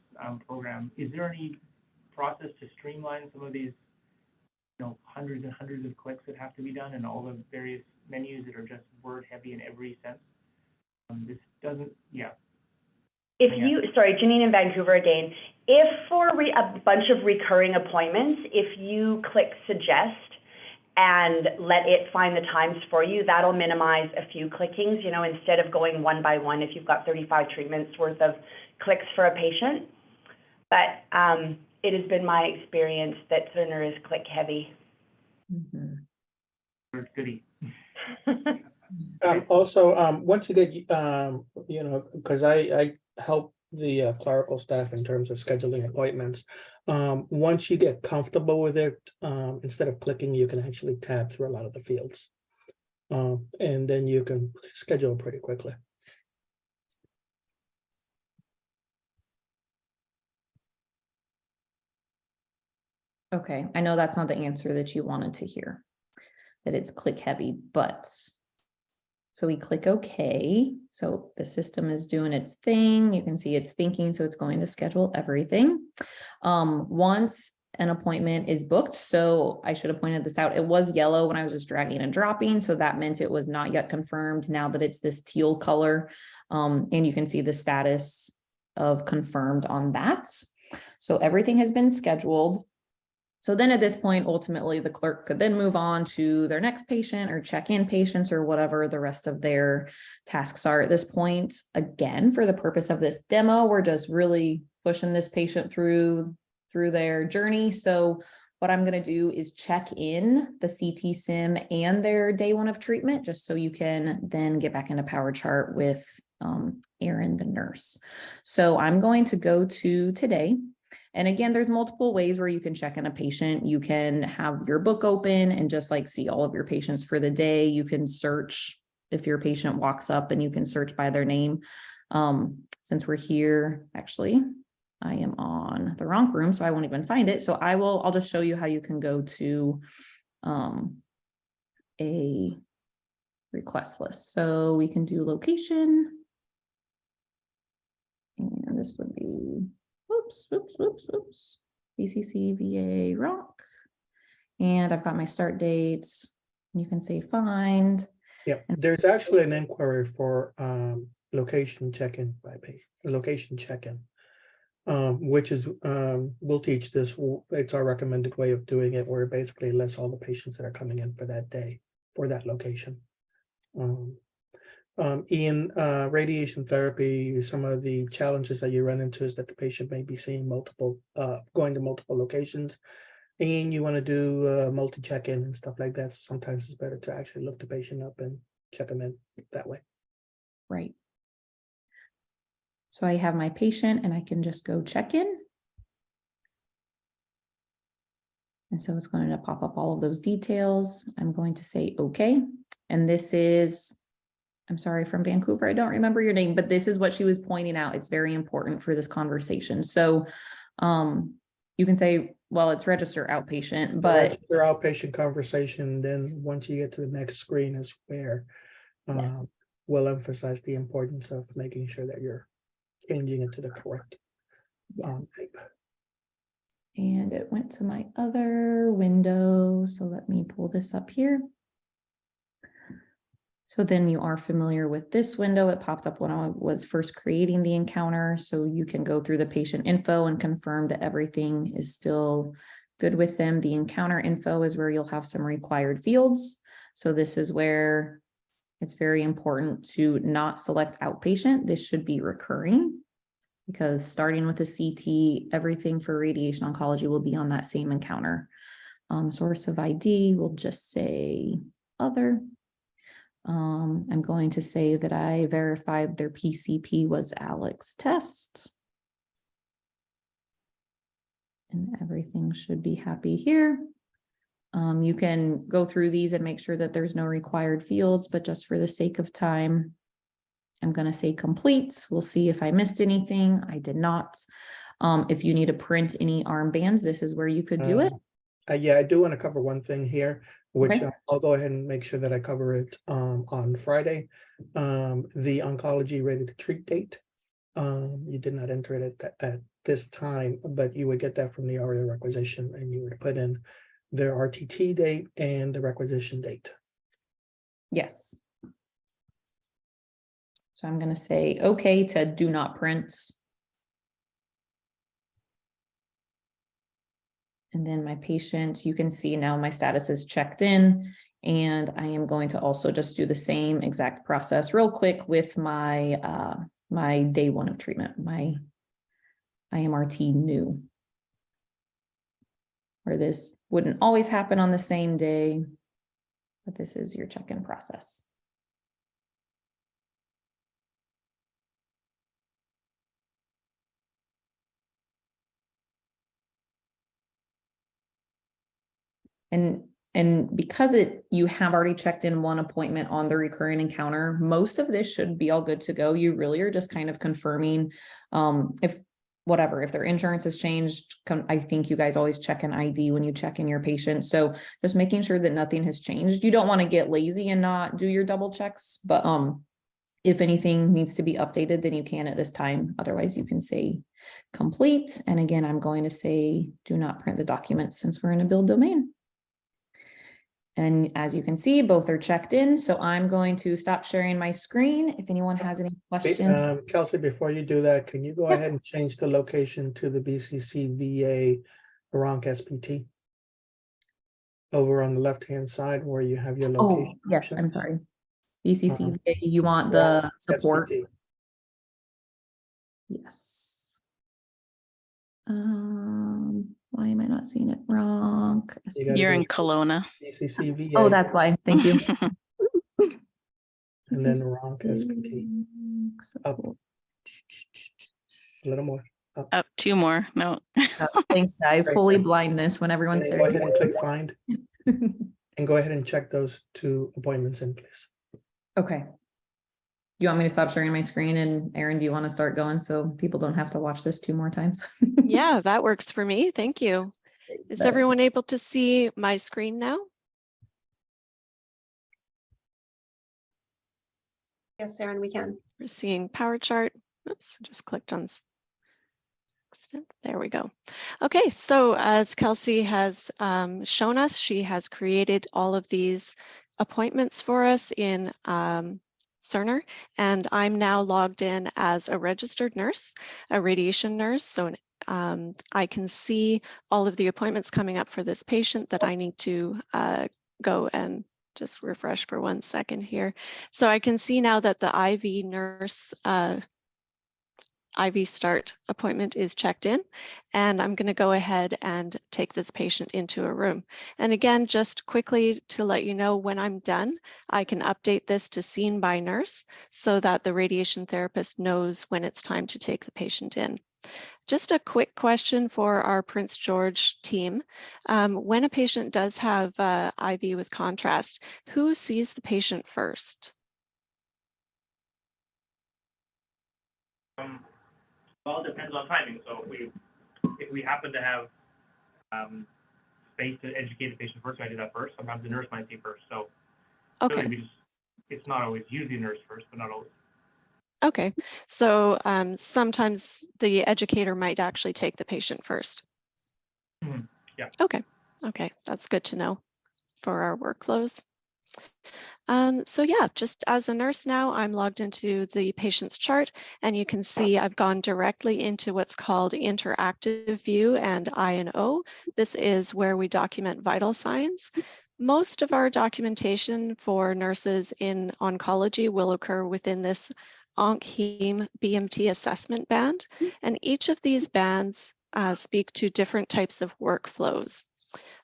program. Is there any process to streamline some of these hundreds and hundreds of clicks that have to be done and all the various menus that are just word heavy in every sense. This doesn't, yeah. If you, sorry, Janine in Vancouver again, if for a bunch of recurring appointments, if you click suggest and let it find the times for you, that'll minimize a few clickings, instead of going one by one if you've got 35 treatments worth of clicks for a patient. But it has been my experience that Cerner is click heavy. Goody. Also, once you get, because I help the clerical staff in terms of scheduling appointments. Once you get comfortable with it, instead of clicking, you can actually tab through a lot of the fields. And then you can schedule pretty quickly. Okay, I know that's not the answer that you wanted to hear, that it's click heavy, but so we click OK. So the system is doing its thing. You can see it's thinking, so it's going to schedule everything. Once an appointment is booked, so I should have pointed this out. It was yellow when I was just dragging and dropping, so that meant it was not yet confirmed. Now that it's this teal color, and you can see the status of confirmed on that. So everything has been scheduled. So then at this point, ultimately, the clerk could then move on to their next patient or check in patients or whatever the rest of their tasks are at this point. Again, for the purpose of this demo, we're just really pushing this patient through their journey. So what I'm going to do is check in the CT sim and their day one of treatment, just so you can then get back into PowerChart with Erin, the nurse. So I'm going to go to today. And again, there's multiple ways where you can check in a patient. You can have your book open and just like see all of your patients for the day. You can search if your patient walks up and you can search by their name. Since we're here, actually, I am on the wrong room, so I won't even find it. So I'll just show you how you can go to a request list. So we can do location. And this would be oops, BCC, VA, Rock. And I've got my start dates. You can say find. Yeah, there's actually an inquiry for location check-in by patient, location check-in, which is, we'll teach this. It's our recommended way of doing it, where it basically lists all the patients that are coming in for that day, for that location. In radiation therapy, some of the challenges that you run into is that the patient may be seeing multiple, going to multiple locations, and you want to do multi check-in and stuff like that. So sometimes it's better to actually look the patient up and check them in that way. Right. So I have my patient and I can just go check in. And so it's going to pop up all of those details. I'm going to say okay. And this is, I'm sorry, from Vancouver, I don't remember your name, but this is what she was pointing out. It's very important for this conversation. So you can say, well, it's register outpatient, but register outpatient conversation. Then once you get to the next screen is where yes, we'll emphasize the importance of making sure that you're changing it to the correct type. And it went to my other window. So let me pull this up here. So then you are familiar with this window. It popped up when I was first creating the encounter. So you can go through the patient info and confirm that everything is still good with them. The encounter info is where you'll have some required fields. So this is where it's very important to not select outpatient. This should be recurring, because starting with a CT, everything for radiation oncology will be on that same encounter. Source of ID, we'll just say other. I'm going to say that I verified their PCP was Alex test. And everything should be happy here. You can go through these and make sure that there's no required fields, but just for the sake of time, I'm going to say complete. We'll see if I missed anything. I did not. If you need to print any armbands, this is where you could do it. Yeah, I do want to cover one thing here, which I'll go ahead and make sure that I cover it on Friday. The oncology ready to treat date. You did not enter it at this time, but you would get that from the RA requisition, and you would put in their RTT date and the requisition date. Yes. So I'm going to say okay to do not print. And then my patient, you can see now my status is checked in, and I am going to also just do the same exact process real quick with my my day one of treatment, my IMRT new. Where this wouldn't always happen on the same day, but this is your check-in process. And because you have already checked in one appointment on the recurring encounter, most of this should be all good to go. You really are just kind of confirming if their insurance has changed. I think you guys always check an ID when you check in your patient. So just making sure that nothing has changed. You don't want to get lazy and not do your double checks, but if anything needs to be updated, then you can at this time. Otherwise, you can say complete. And again, I'm going to say do not print the documents since we're in a build domain. And as you can see, both are checked in. So I'm going to stop sharing my screen. If anyone has any questions. Kelsey, before you do that, can you go ahead and change the location to the BCC VA Bronc SPT? Over on the left-hand side where you have your location. Oh, yes, I'm sorry. BCC VA, you want the support? SPT. Yes. Why am I not seeing it wrong? You're in Kelowna. BCC VA. Oh, that's why. Thank you. And then Bronc SPT. Up. A little more. Up 2 more. No. Thanks, guys. Holy blindness when everyone's there. Go ahead and click find. And go ahead and check those 2 appointments in, please. Okay. You want me to stop sharing my screen? And Erin, do you want to start going so people don't have to watch this 2 more times? Yeah, that works for me. Thank you. Is everyone able to see my screen now? Yes, Erin, we can. We're seeing power chart. Oops, just clicked on accident. There we go. Okay, so as Kelsey has shown us, she has created all of these appointments for us in Cerner, and I'm now logged in as a registered nurse, a radiation nurse. So I can see all of the appointments coming up for this patient that I need to go and just refresh for 1 second here. So I can see now that the IV nurse IV start appointment is checked in, and I'm going to go ahead and take this patient into a room. And again, just quickly to let you know, when I'm done, I can update this to seen by nurse so that the radiation therapist knows when it's time to take the patient in. Just a quick question for our Prince George team. When a patient does have IV with contrast, who sees the patient first? Well, it depends on timing. So if we happen to have space to educate the patient first, I do that first. Sometimes the nurse might see first. So okay, really it's not always usually nurse first, but not always. Okay, so sometimes the educator might actually take the patient first. Mm-hmm. Yeah. Okay, that's good to know for our workflows. So yeah, just as a nurse now, I'm logged into the patient's chart, and you can see I've gone directly into what's called interactive view and I&O. This is where we document vital signs. Most of our documentation for nurses in oncology will occur within this ONC-HEME BMT assessment band, and each of these bands speak to different types of workflows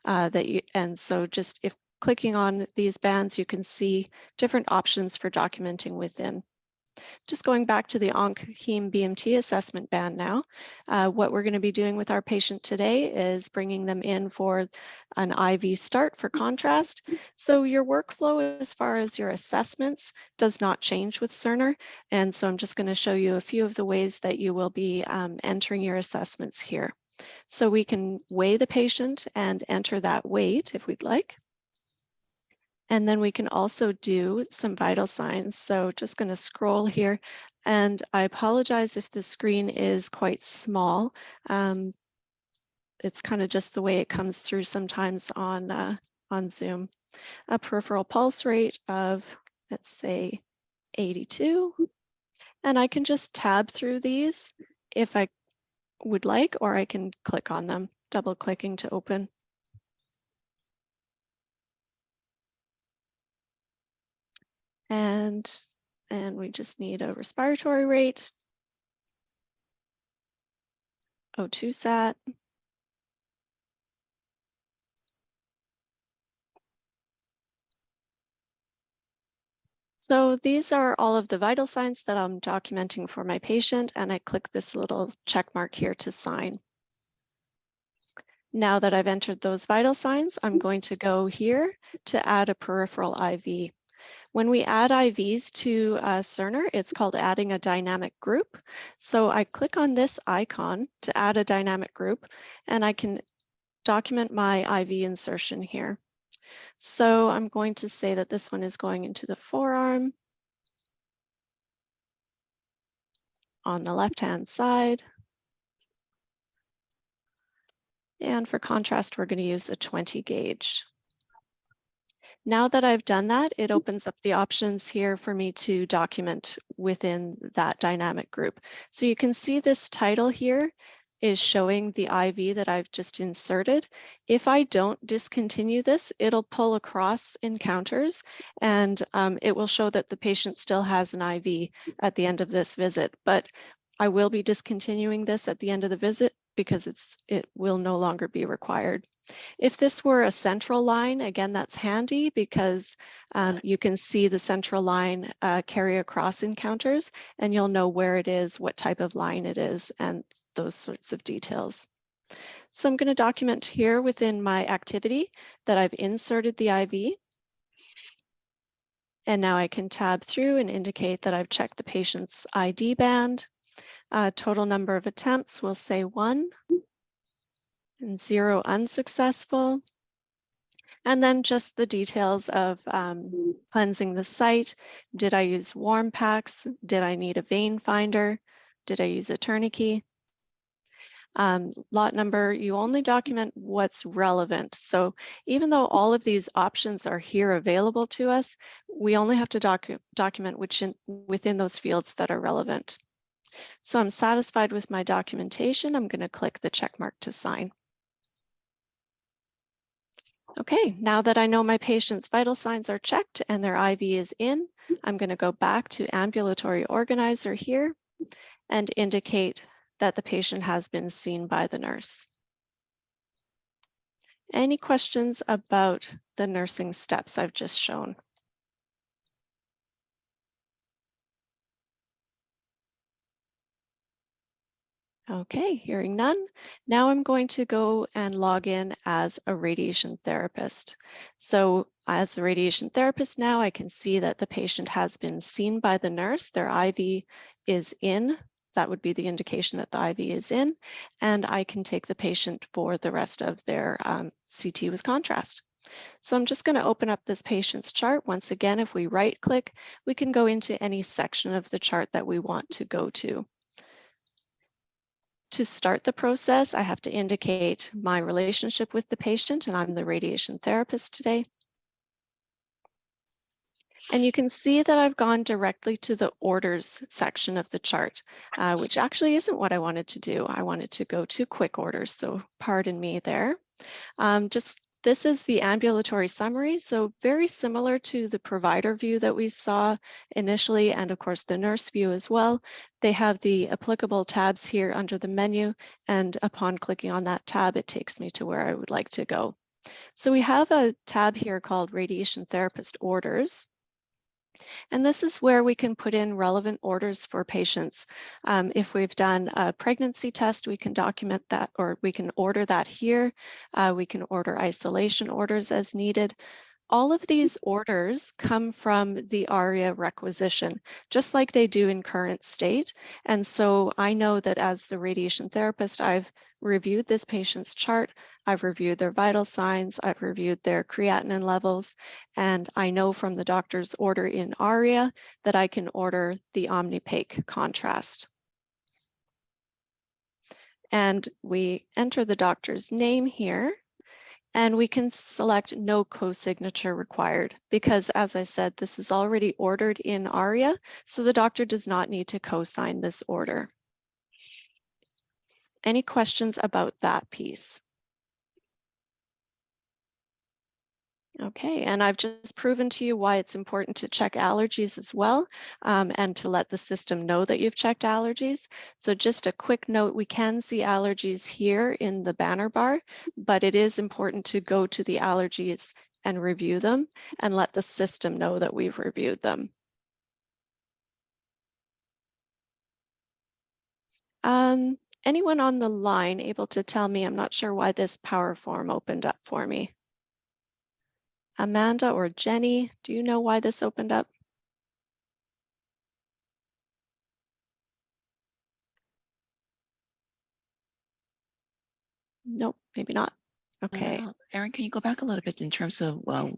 and so just if clicking on these bands, you can see different options for documenting within. Just going back to the ONC-HEME BMT assessment band now, what we're going to be doing with our patient today is bringing them in for an IV start for contrast. So your workflow as far as your assessments does not change with Cerner. And so I'm just going to show you a few of the ways that you will be entering your assessments here. So we can weigh the patient and enter that weight if we'd like. And then we can also do some vital signs. So just going to scroll here, and I apologize if the screen is quite small. it's kind of just the way it comes through sometimes on Zoom. A peripheral pulse rate of, let's say, 82. And I can just tab through these if I would like, or I can click on them, double clicking to open. And we just need a respiratory rate, O2 sat. So these are all of the vital signs that I'm documenting for my patient, and I click this little check mark here to sign. Now that I've entered those vital signs, I'm going to go here to add a peripheral IV. When we add IVs to Cerner, it's called adding a dynamic group. So I click on this icon to add a dynamic group, and I can document my IV insertion here. So I'm going to say that this one is going into the forearm on the left-hand side. And for contrast, we're going to use a 20 gauge. Now that I've done that, it opens up the options here for me to document within that dynamic group. So you can see this title here is showing the IV that I've just inserted. If I don't discontinue this, it'll pull across encounters, and it will show that the patient still has an IV at the end of this visit. But I will be discontinuing this at the end of the visit because it will no longer be required. If this were a central line, again, that's handy because you can see the central line carry across encounters, and you'll know where it is, what type of line it is, and those sorts of details. So I'm going to document here within my activity that I've inserted the IV. And now I can tab through and indicate that I've checked the patient's ID band. Total number of attempts, we'll say 1, and 0 unsuccessful. And then just the details of cleansing the site. Did I use warm packs? Did I need a vein finder? Did I use a tourniquet? Lot number, you only document what's relevant. So even though all of these options are here available to us, we only have to document within those fields that are relevant. So I'm satisfied with my documentation. I'm going to click the check mark to sign. Okay, now that I know my patient's vital signs are checked and their IV is in, I'm going to go back to ambulatory organizer here and indicate that the patient has been seen by the nurse. Any questions about the nursing steps I've just shown? Okay, hearing none. Now I'm going to go and log in as a radiation therapist. So as a radiation therapist now, I can see that the patient has been seen by the nurse. Their IV is in. That would be the indication that the IV is in. And I can take the patient for the rest of their CT with contrast. So I'm just going to open up this patient's chart. Once again, if we right click, we can go into any section of the chart that we want to go to. To start the process, I have to indicate my relationship with the patient, and I'm the radiation therapist today. And you can see that I've gone directly to the orders section of the chart, which actually isn't what I wanted to do. I wanted to go to quick orders, so pardon me there. This is the ambulatory summary, so very similar to the provider view that we saw initially, and of course the nurse view as well. They have the applicable tabs here under the menu, and upon clicking on that tab, it takes me to where I would like to go. So we have a tab here called Radiation Therapist Orders. And this is where we can put in relevant orders for patients. If we've done a pregnancy test, we can document that, or we can order that here. We can order isolation orders as needed. All of these orders come from the ARIA requisition, just like they do in current state. And so I know that as the radiation therapist, I've reviewed this patient's chart, I've reviewed their vital signs, I've reviewed their creatinine levels, and I know from the doctor's order in ARIA that I can order the Omnipaque contrast. And we enter the doctor's name here, and we can select no co-signature required because, as I said, this is already ordered in ARIA, so the doctor does not need to co-sign this order. Any questions about that piece? Okay, and I've just proven to you why it's important to check allergies as well, and to let the system know that you've checked allergies. So just a quick note, we can see allergies here in the banner bar, but it is important to go to the allergies and review them and let the system know that we've reviewed them. Anyone on the line able to tell me? I'm not sure why this power form opened up for me. Amanda or Jenny, do you know why this opened up? Nope, maybe not. Okay. Erin, can you go back a little bit in terms of, well,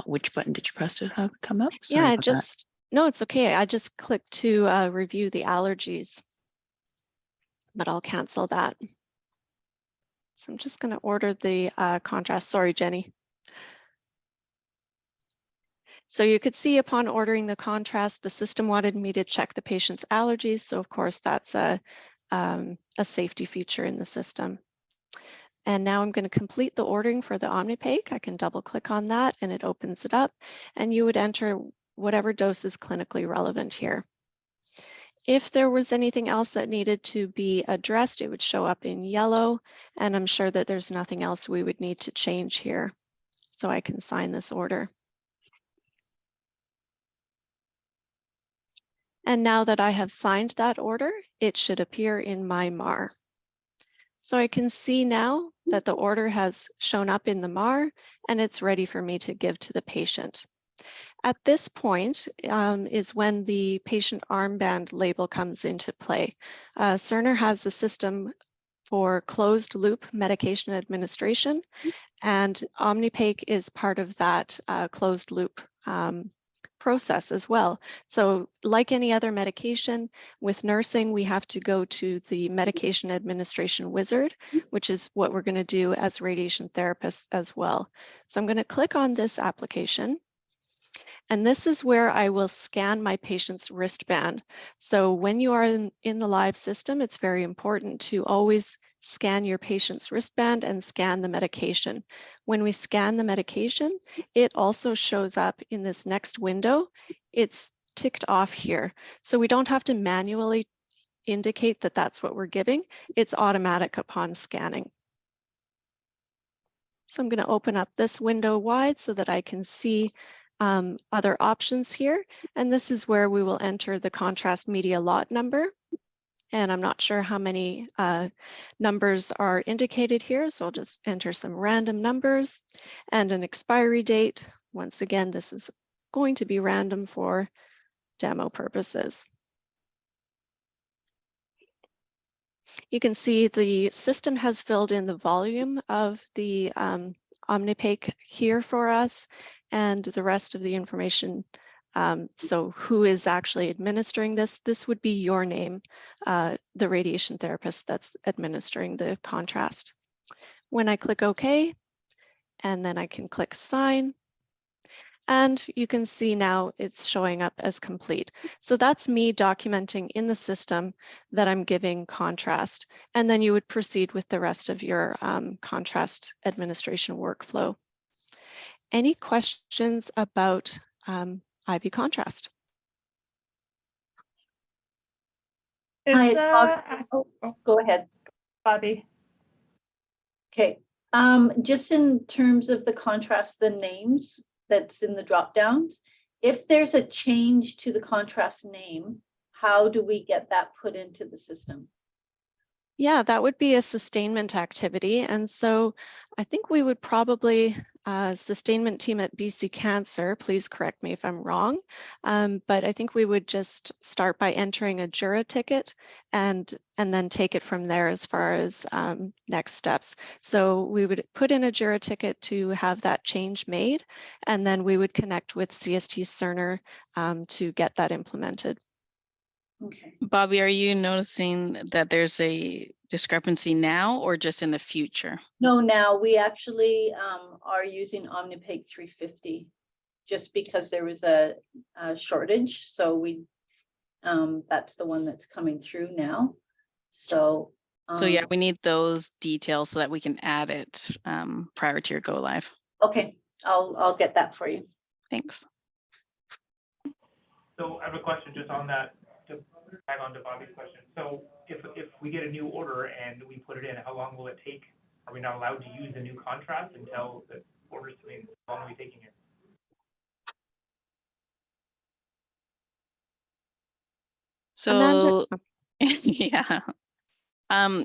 which button did you press to have it come up? Sorry Yeah, about that. no, it's okay. I just clicked to review the allergies, but I'll cancel that. So I'm just going to order the contrast. Sorry, Jenny. So you could see upon ordering the contrast, the system wanted me to check the patient's allergies. So of course, that's a safety feature in the system. And now I'm going to complete the ordering for the Omnipaque. I can double click on that and it opens it up, and you would enter whatever dose is clinically relevant here. If there was anything else that needed to be addressed, it would show up in yellow, and I'm sure that there's nothing else we would need to change here. So I can sign this order. And now that I have signed that order, it should appear in my MAR. So I can see now that the order has shown up in the MAR and it's ready for me to give to the patient. At this point is when the patient armband label comes into play. Cerner has a system for closed loop medication administration, and Omnipaque is part of that closed loop process as well. So like any other medication, with nursing, we have to go to the medication administration wizard, which is what we're going to do as radiation therapists as well. So I'm going to click on this application. And this is where I will scan my patient's wristband. So when you are in the live system, it's very important to always scan your patient's wristband and scan the medication. When we scan the medication, it also shows up in this next window. It's ticked off here. So we don't have to manually indicate that that's what we're giving. It's automatic upon scanning. So I'm going to open up this window wide so that I can see other options here. And this is where we will enter the contrast media lot number. And I'm not sure how many numbers are indicated here, so I'll just enter some random numbers and an expiry date. Once again, this is going to be random for demo purposes. You can see the system has filled in the volume of the Omnipaque here for us and the rest of the information. So who is actually administering this? This would be your name, the radiation therapist that's administering the contrast. When I click OK, and then I can click sign, and you can see now it's showing up as complete. So that's me documenting in the system that I'm giving contrast, and then you would proceed with the rest of your contrast administration workflow. Any questions about IV contrast? Go ahead, Bobby. Okay, just in terms of the contrast, the names that's in the drop downs, if there's a change to the contrast name, how do we get that put into the system? Yeah, that would be a sustainment activity. And so I think we would probably, sustainment team at BC Cancer, please correct me if I'm wrong, but I think we would just start by entering a JURA ticket and then take it from there as far as next steps. So we would put in a JURA ticket to have that change made, and then we would connect with CST Cerner to get that implemented. Okay. Bobby, are you noticing that there's a discrepancy now or just in the future? No, now we actually are using Omnipeg 350 just because there was a shortage. So we that's the one that's coming through now. So So yeah, we need those details so that we can add it prior to your go live. okay, I'll get that for you. Thanks. So I have a question just on that, to tag on to Bobby's question. So if we get a new order and we put it in, how long will it take? Are we not allowed to use the new contrast until the order's, I mean, how long are we taking it? So yeah.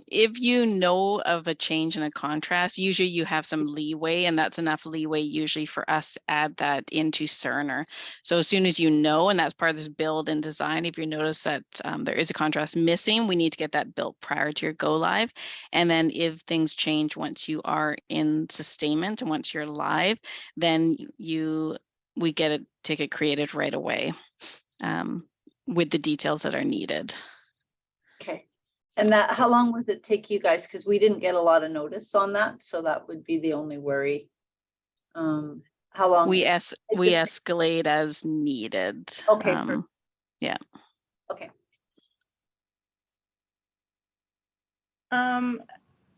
If you know of a change in a contrast, usually you have some leeway, and that's enough leeway usually for us to add that into Cerner. So as soon as you know, and that's part of this build and design, if you notice that there is a contrast missing, we need to get that built prior to your go live. And then if things change once you are in sustainment and once you're live, then we get a ticket created right away with the details that are needed. Okay. And that, how long would it take you guys? Because we didn't get a lot of notice on that, so that would be the only worry. How long? We escalate as needed. Okay. Yeah. Okay.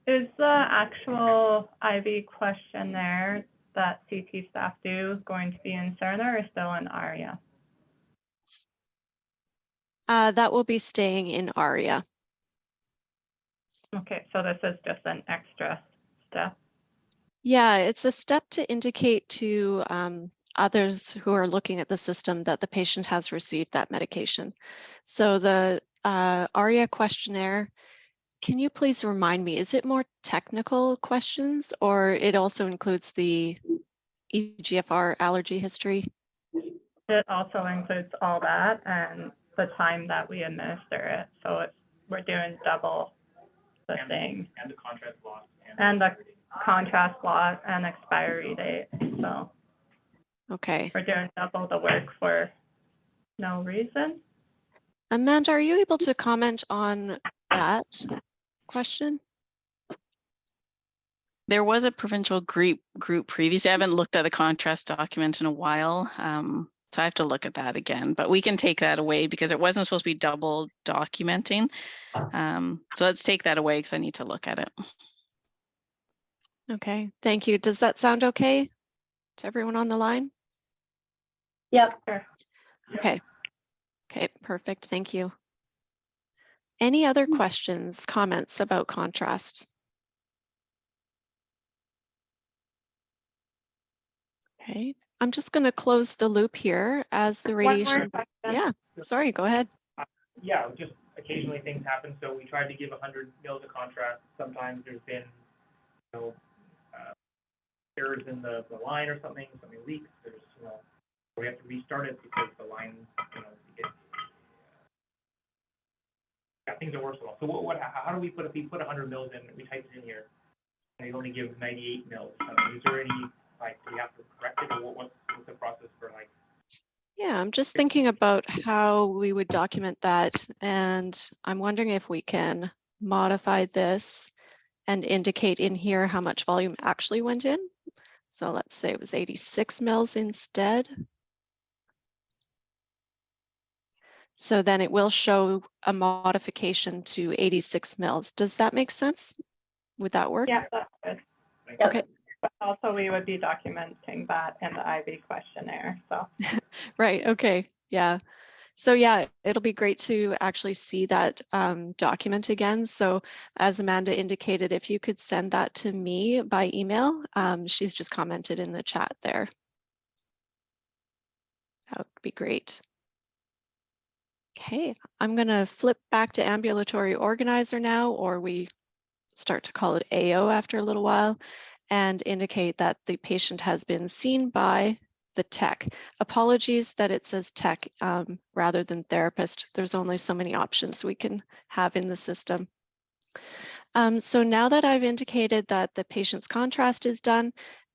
Is the actual IV questionnaire that CT staff do going to be in Cerner or still in ARIA? That will be staying in ARIA. Okay, so this is just an extra step. Yeah, it's a step to indicate to others who are looking at the system that the patient has received that medication. So the ARIA questionnaire, can you please remind me, is it more technical questions or it also includes the EGFR allergy history? It also includes all that and the time that we administer it. So we're doing double the thing. And the contrast loss. And the contrast loss and expiry date. So okay, we're doing double the work for no reason. Amanda, are you able to comment on that question? There was a provincial group previously. I haven't looked at the contrast document in a while. So I have to look at that again, but we can take that away because it wasn't supposed to be double documenting. So let's take that away because I need to look at it. Okay, thank you. Does that sound okay to everyone on the line? Yep. Okay. Okay, perfect. Thank you. Any other questions, comments about contrast? Okay, I'm just going to close the loop here as the radiation. Yeah, sorry, go ahead. Yeah, just occasionally things happen. So we tried to give 100 mils of contrast. Sometimes there's been, errors in the line or something leaks. There's, we have to restart it because the line, things are worse off. So how do we put, if we put 100 mils in, we type it in here, and they only give 98 mils? Is there any, do we have to correct it, or what's the process for Yeah, I'm just thinking about how we would document that, and I'm wondering if we can modify this and indicate in here how much volume actually went in. So let's say it was 86 mils instead. So then it will show a modification to 86 mils. Does that make sense? Would that work? Yeah, that's good. Okay. But also we would be documenting that in the IV questionnaire, so. Right, okay, yeah. So yeah, it'll be great to actually see that document again. So as Amanda indicated, if you could send that to me by email, she's just commented in the chat there. That would be great. Okay, I'm gonna flip back to ambulatory organizer now, or we start to call it AO after a little while, and indicate that the patient has been seen by the tech. Apologies that it says tech rather than therapist. There's only so many options we can have in the system. So now that I've indicated that the patient's contrast is done,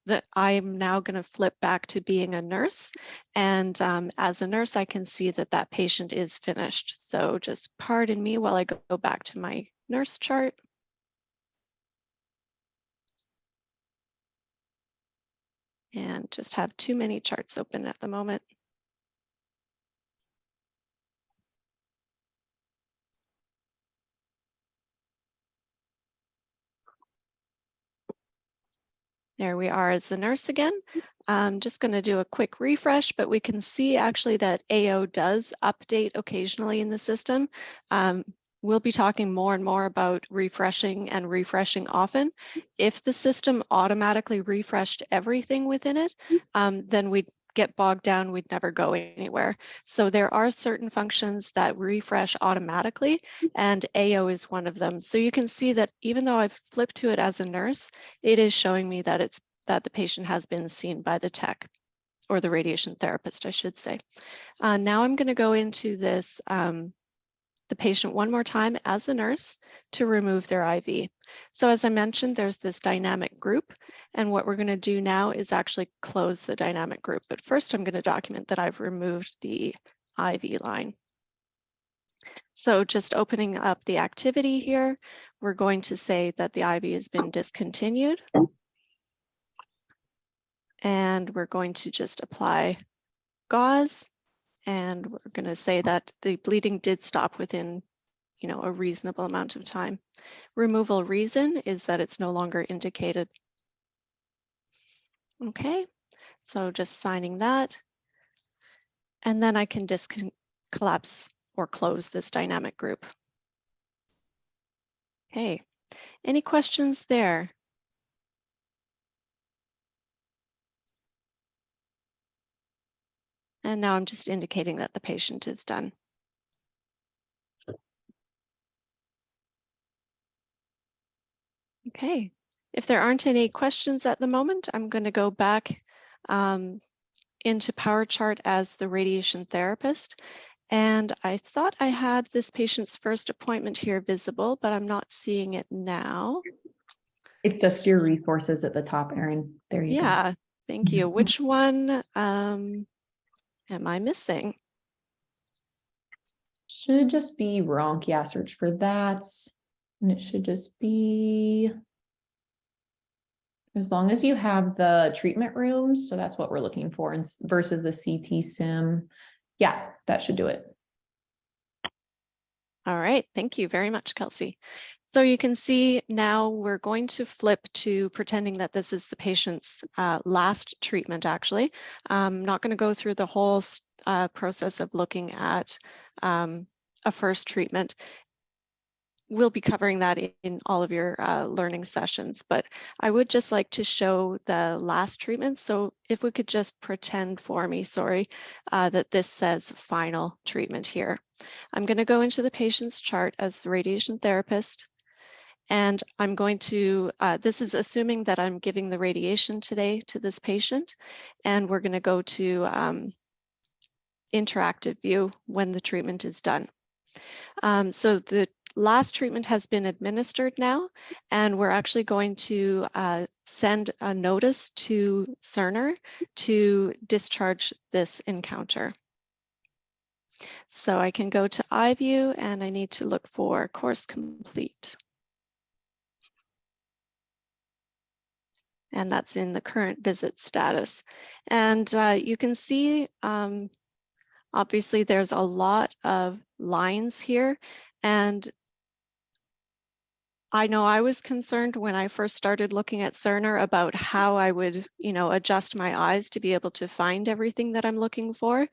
that I'm now going to flip back to being a nurse. And as a nurse, I can see that that patient is finished. So just pardon me while I go back to my nurse chart. And just have too many charts open at the moment. There we are as a nurse again. I'm just going to do a quick refresh, but we can see actually that AO does update occasionally in the system. We'll be talking more and more about refreshing and refreshing often. If the system automatically refreshed everything within it, then we'd get bogged down, we'd never go anywhere. So there are certain functions that refresh automatically, and AO is one of them. So you can see that even though I've flipped to it as a nurse, it is showing me that that the patient has been seen by the tech, or the radiation therapist, I should say. Now I'm going to go into this, the patient one more time as a nurse to remove their IV. So as I mentioned, there's this dynamic group, and what we're going to do now is actually close the dynamic group. But first I'm going to document that I've removed the IV line. So just opening up the activity here, we're going to say that the IV has been discontinued. And we're going to just apply gauze, and we're going to say that the bleeding did stop within, a reasonable amount of time. Removal reason is that it's no longer indicated. Okay, so just signing that. And then I can collapse or close this dynamic group. Okay, any questions there? And now I'm just indicating that the patient is done. Okay, if there aren't any questions at the moment, I'm going to go back into PowerChart as the radiation therapist. And I thought I had this patient's first appointment here visible, but I'm not seeing it now. It's just your resources at the top, Erin. There you go. Yeah, thank you. Which one am I missing? Should just be Ronk. Yeah, search for that. And it should just be, as long as you have the treatment rooms, so that's what we're looking for, and versus the CT sim. Yeah, that should do it. All right, thank you very much, Kelsey. So you can see now we're going to flip to pretending that this is the patient's last treatment, actually. I'm not going to go through the whole process of looking at a first treatment. We'll be covering that in all of your learning sessions, but I would just like to show the last treatment. So if we could just pretend for me, sorry, that this says final treatment here. I'm going to go into the patient's chart as the radiation therapist, and I'm going to, this is assuming that I'm giving the radiation today to this patient, and we're going to go to interactive view when the treatment is done. So the last treatment has been administered now, and we're actually going to send a notice to Cerner to discharge this encounter. So I can go to iView, and I need to look for course complete. And that's in the current visit status. And you can see, obviously there's a lot of lines here, and I know I was concerned when I first started looking at Cerner about how I would, adjust my eyes to be able to find everything that I'm looking for.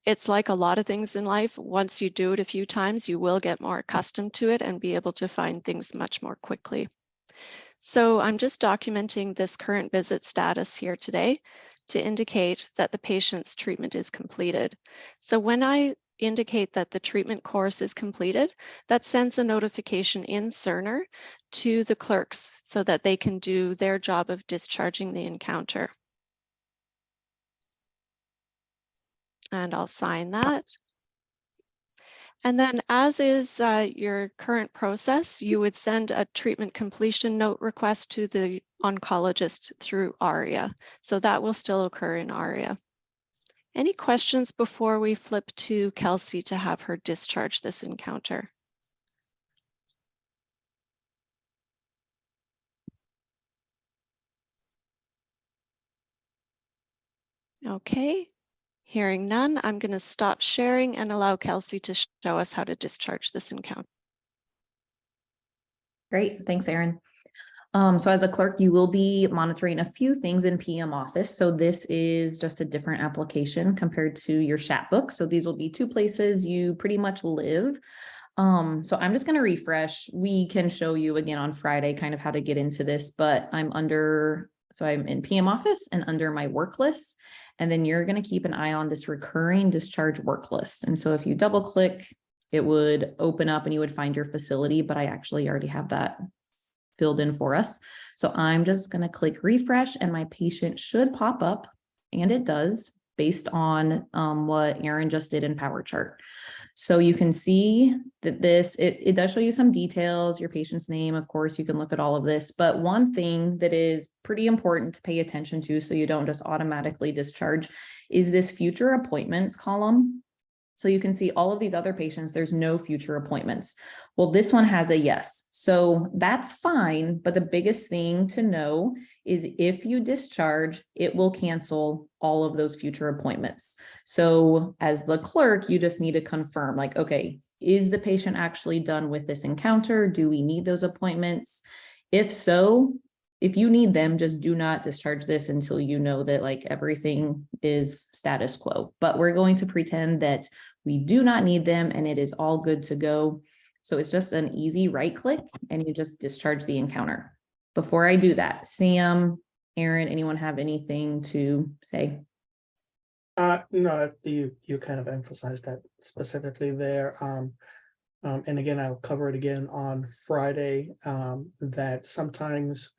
It's like a lot of things in life. Once you do it a few times, you will get more accustomed to it and be able to find things much more quickly. So I'm just documenting this current visit status here today to indicate that the patient's treatment is completed. So when I indicate that the treatment course is completed, that sends a notification in Cerner to the clerks so that they can do their job of discharging the encounter. And I'll sign that. And then as is your current process, you would send a treatment completion note request to the oncologist through ARIA. So that will still occur in ARIA. Any questions before we flip to Kelsey to have her discharge this encounter? Okay, hearing none, I'm going to stop sharing and allow Kelsey to show us how to discharge this encounter. Great, thanks, Erin. So as a clerk, you will be monitoring a few things in PM Office. So this is just a different application compared to your chat book. So these will be two places you pretty much live. So I'm just going to refresh. We can show you again on Friday kind of how to get into this, but I'm in PM Office and under my work list. And then you're going to keep an eye on this recurring discharge work list. And so if you double click, it would open up and you would find your facility, but I actually already have that filled in for us. So I'm just going to click refresh and my patient should pop up, and it does based on what Erin just did in PowerChart. So you can see that it does show you some details, your patient's name, of course, you can look at all of this, but one thing that is pretty important to pay attention to so you don't just automatically discharge is this future appointments column. So you can see all of these other patients, there's no future appointments. Well, this one has a yes. So that's fine. But the biggest thing to know is if you discharge, it will cancel all of those future appointments. So as the clerk, you just need to confirm like, okay, is the patient actually done with this encounter? Do we need those appointments? If so, if you need them, just do not discharge this until you know that like everything is status quo. But we're going to pretend that we do not need them and it is all good to go. So it's just an easy right click and you just discharge the encounter. Before I do that, Sam, Erin, anyone have anything to say? No, you kind of emphasized that specifically there. And again, I'll cover it again on Friday, that sometimes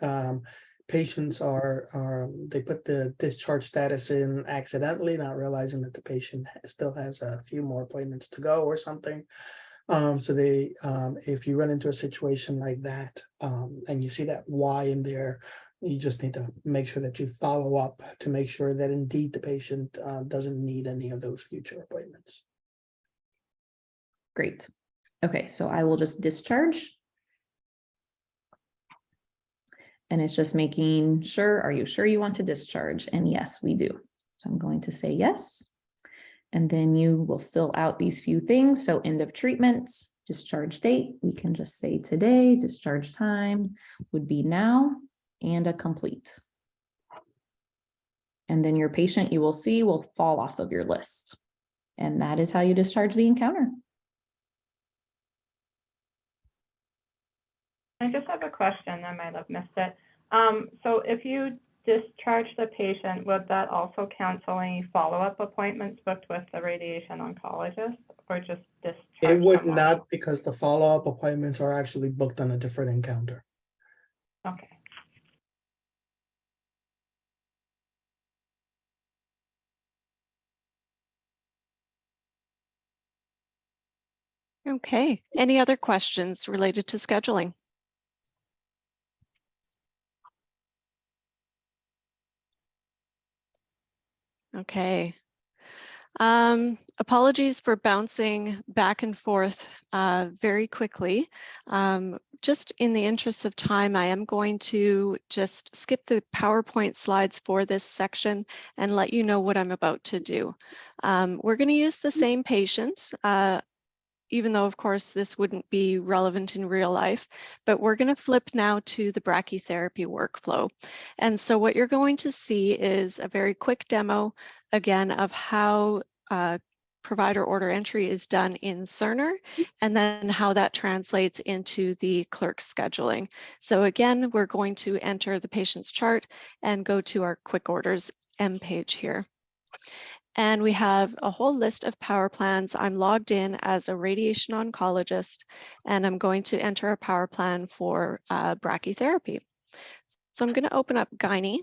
patients they put the discharge status in accidentally, not realizing that the patient still has a few more appointments to go or something. So if you run into a situation like that, and you see that Y in there, you just need to make sure that you follow up to make sure that indeed the patient doesn't need any of those future appointments. Great. Okay, so I will just discharge. And it's just making sure, are you sure you want to discharge? And yes, we do. So I'm going to say yes. And then you will fill out these few things. So end of treatment, discharge date, we can just say today, discharge time would be now, and a complete. And then your patient, you will see, will fall off of your list. And that is how you discharge the encounter. I just have a question. I might have missed it. So if you discharge the patient, would that also cancel any follow-up appointments booked with the radiation oncologist, or just discharge? It would not, because the follow-up appointments are actually booked on a different encounter. Okay. Okay, any other questions related to scheduling? Okay. Apologies for bouncing back and forth very quickly. Just in the interest of time, I am going to just skip the PowerPoint slides for this section and let you know what I'm about to do. We're going to use the same patient, even though, of course, this wouldn't be relevant in real life, but we're going to flip now to the brachytherapy workflow. And so what you're going to see is a very quick demo, again, of how provider order entry is done in Cerner, and then how that translates into the clerk scheduling. So again, we're going to enter the patient's chart and go to our quick orders M page here. And we have a whole list of power plans. I'm logged in as a radiation oncologist, and I'm going to enter a power plan for brachytherapy. So I'm going to open up Gynae,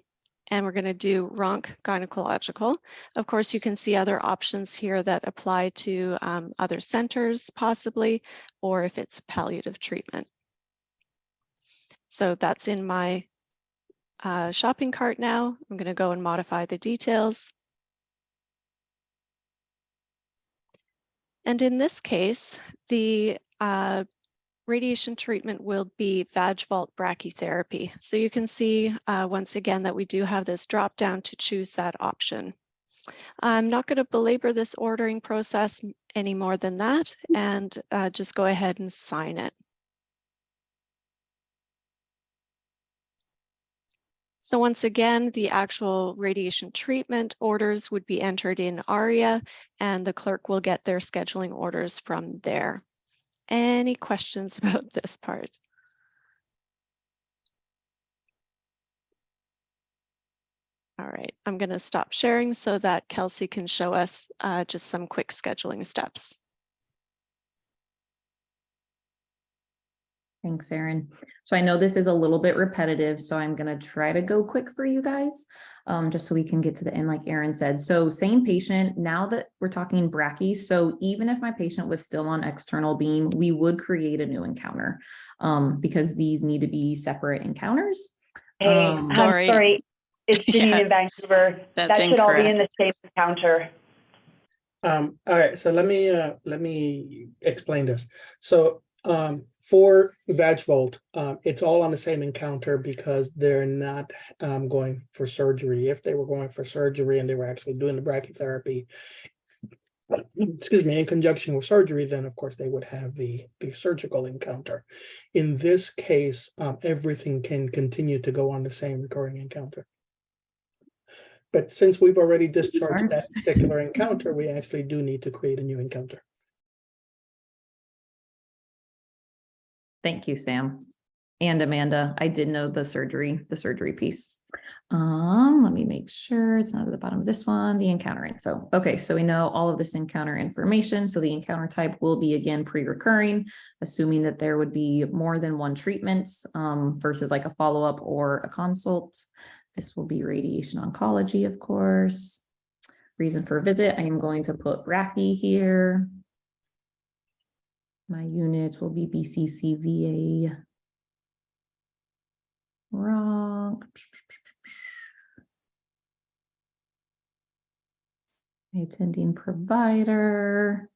and we're going to do Ronc gynecological. Of course, you can see other options here that apply to other centers possibly, or if it's palliative treatment. So that's in my shopping cart now. I'm going to go and modify the details. And in this case, the radiation treatment will be Vag-Volt brachytherapy. So you can see once again that we do have this drop down to choose that option. I'm not going to belabor this ordering process any more than that, and just go ahead and sign it. So once again, the actual radiation treatment orders would be entered in ARIA, and the clerk will get their scheduling orders from there. Any questions about this part? All right, I'm going to stop sharing so that Kelsey can show us just some quick scheduling steps. Thanks, Erin. So I know this is a little bit repetitive, so I'm going to try to go quick for you guys, just so we can get to the end, like Erin said. So same patient, now that we're talking brachy, so even if my patient was still on external beam, we would create a new encounter because these need to be separate encounters. Hey, sorry. It's Janine in Vancouver. That should all be in the same encounter. All right, so let me explain this. So for Vag-Volt, it's all on the same encounter because they're not going for surgery. If they were going for surgery and they were actually doing the brachytherapy, excuse me, in conjunction with surgery, then of course they would have the surgical encounter. In this case, everything can continue to go on the same recurring encounter. But since we've already discharged that particular encounter, we actually do need to create a new encounter. Thank you, Sam. And Amanda, I did know the surgery piece. Let me make sure it's not at the bottom of this one, the encounter info. Okay, so we know all of this encounter information. So the encounter type will be again pre-recurring, assuming that there would be more than one treatment versus like a follow-up or a consult. This will be radiation oncology, of course. Reason for visit, I am going to put brachy here. My units will be BCCVA. Wrong. Attending provider.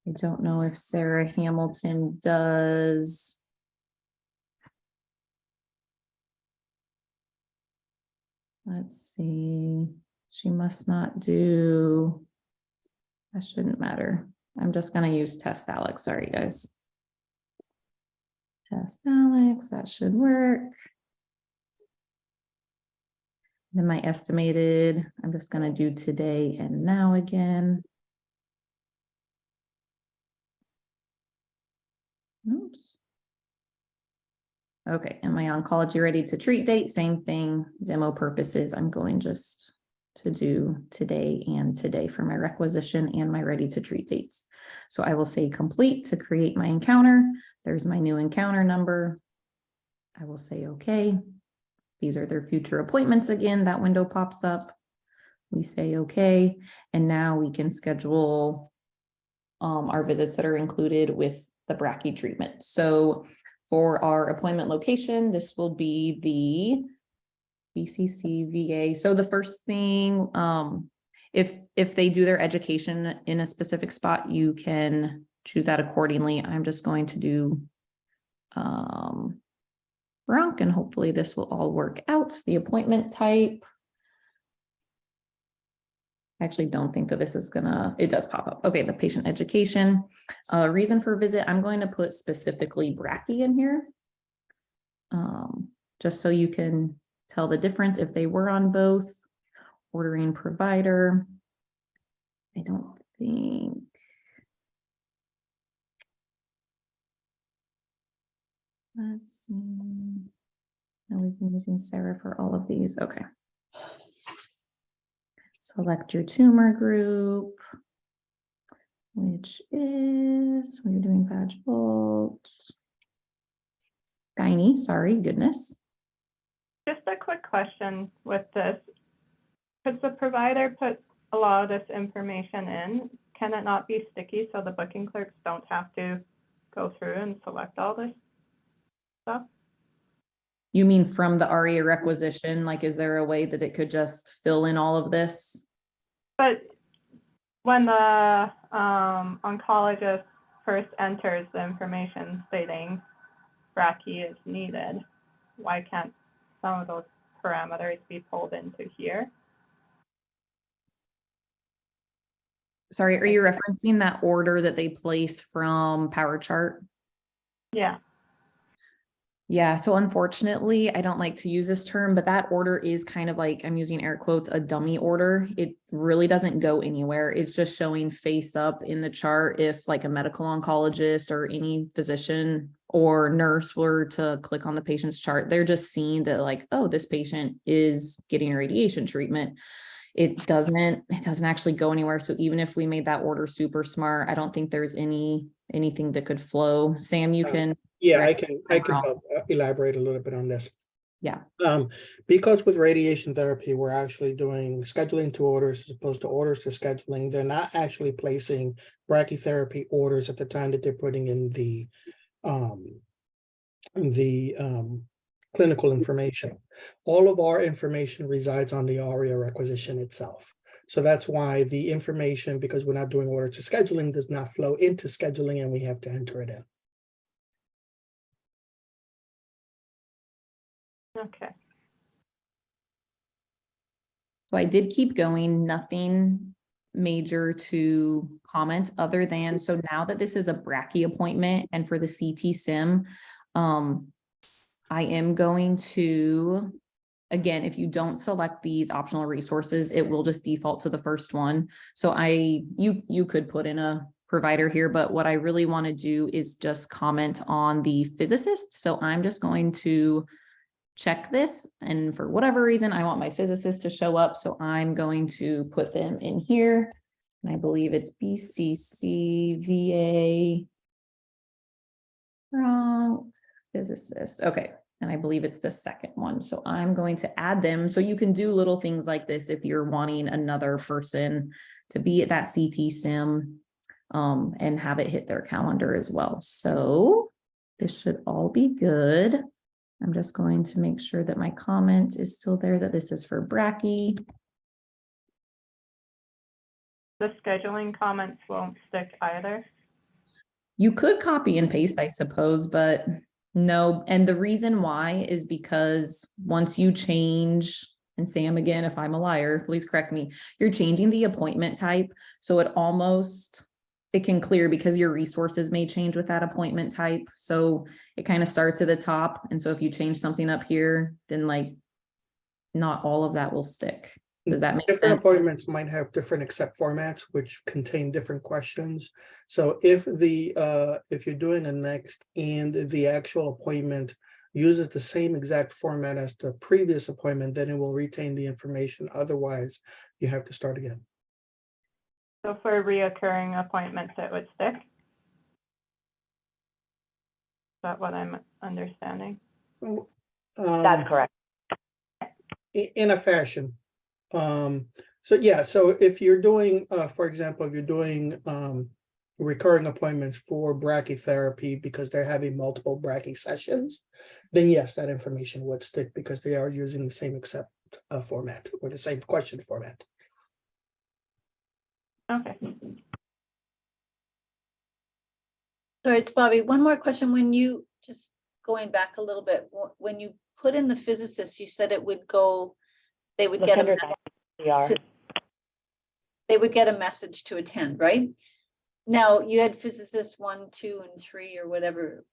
I don't know if Sarah Hamilton does. Let's see. She must not do. That shouldn't matter. I'm just going to use test Alex. Sorry, guys. Test Alex. That should work. Then my estimated, I'm just going to do today and now again. Oops. Okay, and my oncology ready to treat date, same thing, demo purposes. I'm going just to do today and today for my requisition and my ready to treat dates. So I will say complete to create my encounter. There's my new encounter number. I will say okay. These are their future appointments again. That window pops up. We say okay. And now we can schedule our visits that are included with the brachy treatment. So for our appointment location, this will be the BCCVA. So the first thing, if they do their education in a specific spot, you can choose that accordingly. I'm just going to do Bronc, and hopefully this will all work out. The appointment type. I actually don't think that this is gonna, it does pop up. Okay, the patient education. Reason for visit, I'm going to put specifically brachy in here. Just so you can tell the difference if they were on both. Ordering provider. I don't think. Let's see. Now we've been using Sarah for all of these. Okay. Select your tumor group, which is, we're doing Vag-Volt. Gynae, sorry, goodness. Just a quick question with this. Could the provider put a lot of this information in? Can it not be sticky so the booking clerks don't have to go through and select all this stuff? You mean from the ARIA requisition? Like, is there a way that it could just fill in all of this? But when the oncologist first enters the information stating brachy is needed, why can't some of those parameters be pulled into here? Sorry, are you referencing that order that they place from Power Chart? Yeah. Yeah, so unfortunately, I don't like to use this term, but that order is kind of like, I'm using air quotes, a dummy order. It really doesn't go anywhere. It's just showing face up in the chart if like a medical oncologist or any physician or nurse were to click on the patient's chart, they're just seeing that like, oh, this patient is getting radiation treatment. It doesn't actually go anywhere. So even if we made that order super smart, I don't think there's anything that could flow. Sam, you can. Yeah, I can help elaborate a little bit on this. Yeah. Because with radiation therapy, we're actually doing scheduling to orders as opposed to orders to scheduling. They're not actually placing brachytherapy orders at the time that they're putting in the clinical information. All of our information resides on the ARIA requisition itself. So that's why the information, because we're not doing order to scheduling, does not flow into scheduling and we have to enter it in. Okay. So I did keep going, nothing major to comment other than, so now that this is a brachy appointment and for the CT sim, I am going to, again, if you don't select these optional resources, it will just default to the first one. So you could put in a provider here, but what I really want to do is just comment on the physicist. So I'm just going to check this, and for whatever reason, I want my physicist to show up. So I'm going to put them in here. And I believe it's BCC, VA, wrong, physicist. Okay. And I believe it's the second one. So I'm going to add them. So you can do little things like this if you're wanting another person to be at that CT sim and have it hit their calendar as well. So this should all be good. I'm just going to make sure that my comment is still there, that this is for brachy. The scheduling comments won't stick either. You could copy and paste, I suppose, but no. And the reason why is because once you change, and Sam, again, if I'm a liar, please correct me, you're changing the appointment type. So it can clear because your resources may change with that appointment type. So it kind of starts at the top. And so if you change something up here, then like not all of that will stick. Does that make Different sense? appointments might have different accept formats, which contain different questions. So if you're doing a next and the actual appointment uses the same exact format as the previous appointment, then it will retain the information. Otherwise, you have to start again. So for reoccurring appointments, it would stick? Is that what I'm understanding? That's correct. In a fashion. So yeah, so if you're doing, for example, if you're doing recurring appointments for brachytherapy because they're having multiple brachy sessions, then yes, that information would stick because they are using the same accept format or the same question format. Okay. So it's Bobby, one more question. When you, just going back a little bit, when you put in the physicist, you said it would go, they would get they would get a message to attend, right? Now you had physicists 1, 2, and 3 or whatever.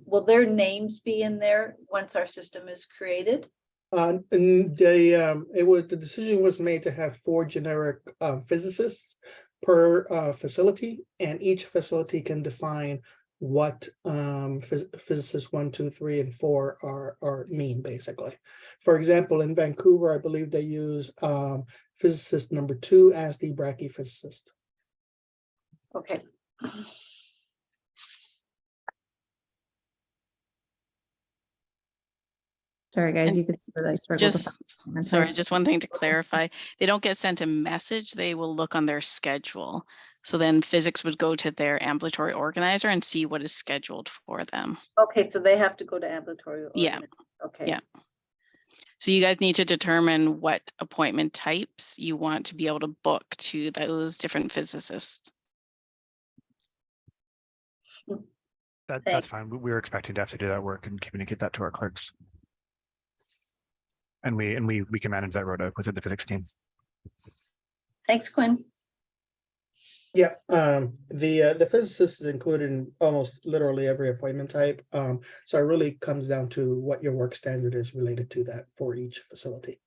Will their names be in there once our system is created? And the decision was made to have 4 generic physicists per facility, and each facility can define what physicists 1, 2, 3, and 4 are mean basically. For example, in Vancouver, I believe they use physicist number 2 as the brachyphysicist. Okay. Sorry, guys, And you could see that I struggled to Just, find my sorry, type. just one thing to clarify. They don't get sent a message. They will look on their schedule. So then physics would go to their ambulatory organizer and see what is scheduled for them. Okay, so they have to go to ambulatory. Yeah. organization. Okay. Yeah. So you guys need to determine what appointment types you want to be able to book to those different physicists. That's fine. We were expecting to have to do that work and communicate that to our clerks. And we can manage that rota within the physics team. Thanks, Quinn. Yeah, the physicist is included in almost literally every appointment type. So it really comes down to what your work standard is related to that for each facility.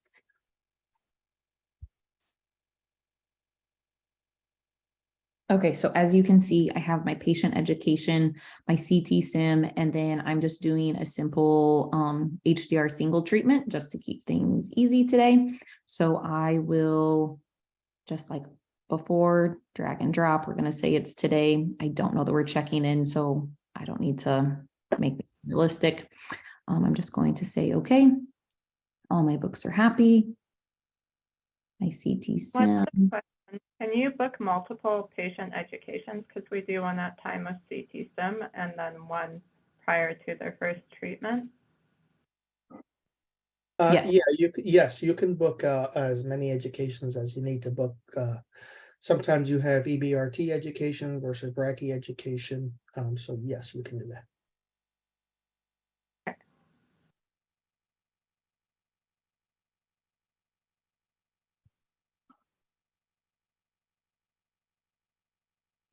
Okay, so as you can see, I have my patient education, my CT sim, and then I'm just doing a simple HDR single treatment just to keep things easy today. So I will just like before, drag and drop. We're going to say it's today. I don't know that we're checking in, so I don't need to make it realistic. I'm just going to say, okay, all my books are happy. My CT sim. Can you book multiple patient educations? Because we do one at time of CT sim and then one prior to their first treatment. Yes. Yeah, you can book as many educations as you need to book. Sometimes you have EBRT education versus Brachy education. So yes, you can do that.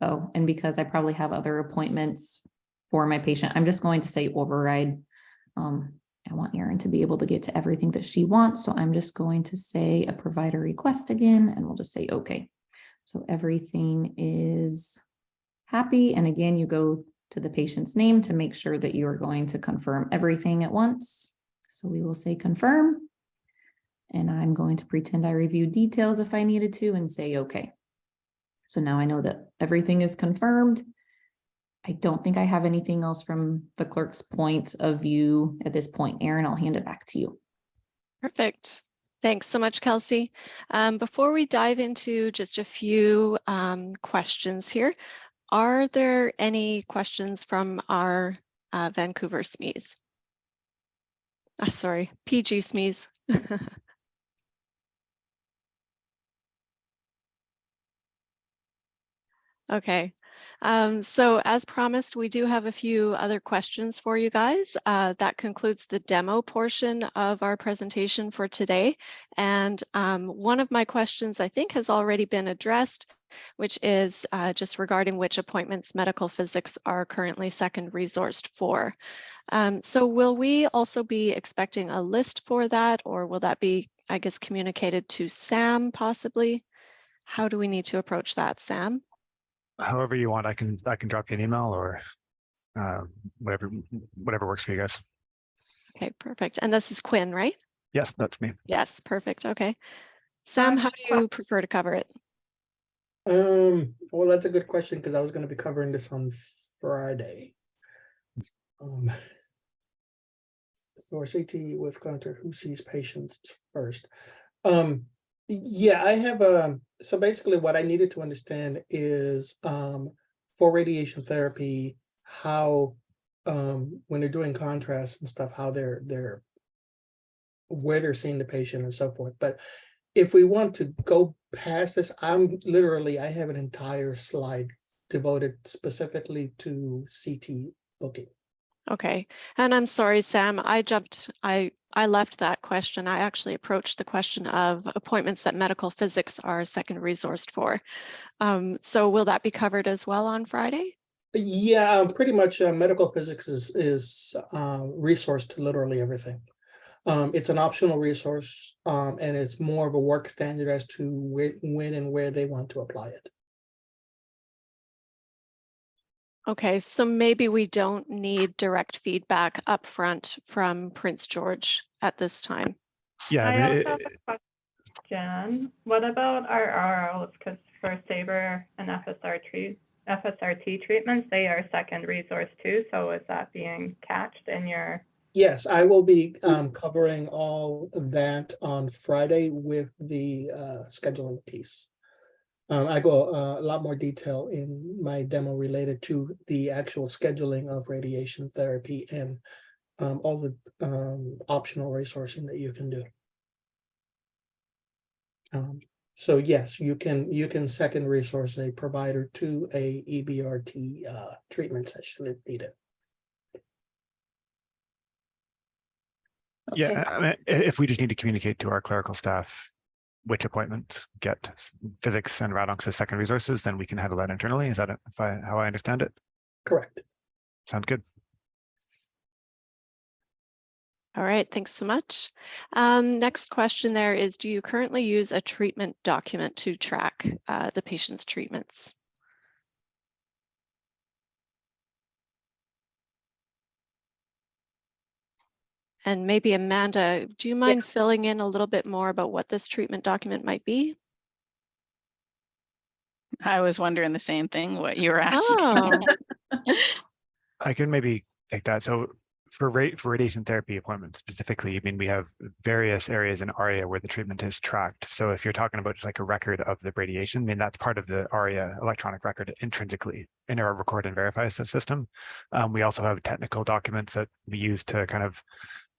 Oh, and because I probably have other appointments for my patient, I'm just going to say override. I want Erin to be able to get to everything that she wants. So I'm just going to say a provider request again, and we'll just say, okay. So everything is happy. And again, you go to the patient's name to make sure that you are going to confirm everything at once. So we will say confirm. And I'm going to pretend I reviewed details if I needed to and say, okay. So now I know that everything is confirmed. I don't think I have anything else from the clerk's point of view at this point. Erin, I'll hand it back to you. Perfect. Thanks so much, Kelsey. Before we dive into just a few questions here, are there any questions from our Vancouver SMEs? Sorry, PG SMEs. Okay. So as promised, we do have a few other questions for you guys. That concludes the demo portion of our presentation for today. And one of my questions I think has already been addressed, which is just regarding which appointments medical physics are currently second resourced for. So will we also be expecting a list for that, or will that be, I guess, communicated to Sam possibly? How do we need to approach that, Sam? However you want, I can drop you an email or whatever works for you guys. Okay, perfect. And this is Quinn, right? Yes, that's me. Yes, perfect. Okay. Sam, how do you prefer to cover it? Well, that's a good question because I was going to be covering this on Friday. Or CT with contact who sees patients first. Yeah, I have so basically what I needed to understand is for radiation therapy, how when they're doing contrast and stuff, how they're where they're seeing the patient and so forth. But if we want to go past this, I have an entire slide devoted specifically to CT booking. Okay. And I'm sorry, Sam, I left that question. I actually approached the question of appointments that medical physics are second resourced for. So will that be covered as well on Friday? Yeah, pretty much medical physics is resourced to literally everything. It's an optional resource, and it's more of a work standard as to when and where they want to apply it. Okay, so maybe we don't need direct feedback upfront from Prince George at this time. Yeah, I also have a question. What about our ROs? Because for SABR and FSRT treatments, they are second resource too. So is that being catched in your Yes, I will be covering all of that on Friday with the scheduling piece. I go a lot more detail in my demo related to the actual scheduling of radiation therapy and all the optional resourcing that you can do. So yes, you can second resource a provider to a EBRT treatment session if needed. Yeah, Okay. I mean, if we just need to communicate to our clerical staff which appointments get physics and Radox as second resources, then we can handle that internally. Is that how I understand it? Correct. Sound good? All right, thanks so much. Next question there is, do you currently use a treatment document to track the patient's treatments? And maybe Amanda, do you mind filling in a little bit more about what this treatment document might be? I was wondering the same thing, what you were asking. Oh, I can maybe take that. So for radiation therapy appointments specifically, I mean, we have various areas in ARIA where the treatment is tracked. So if you're talking about just like a record of the radiation, I mean, that's part of the ARIA electronic record intrinsically in our record and verify system. We also have technical documents that we use to kind of,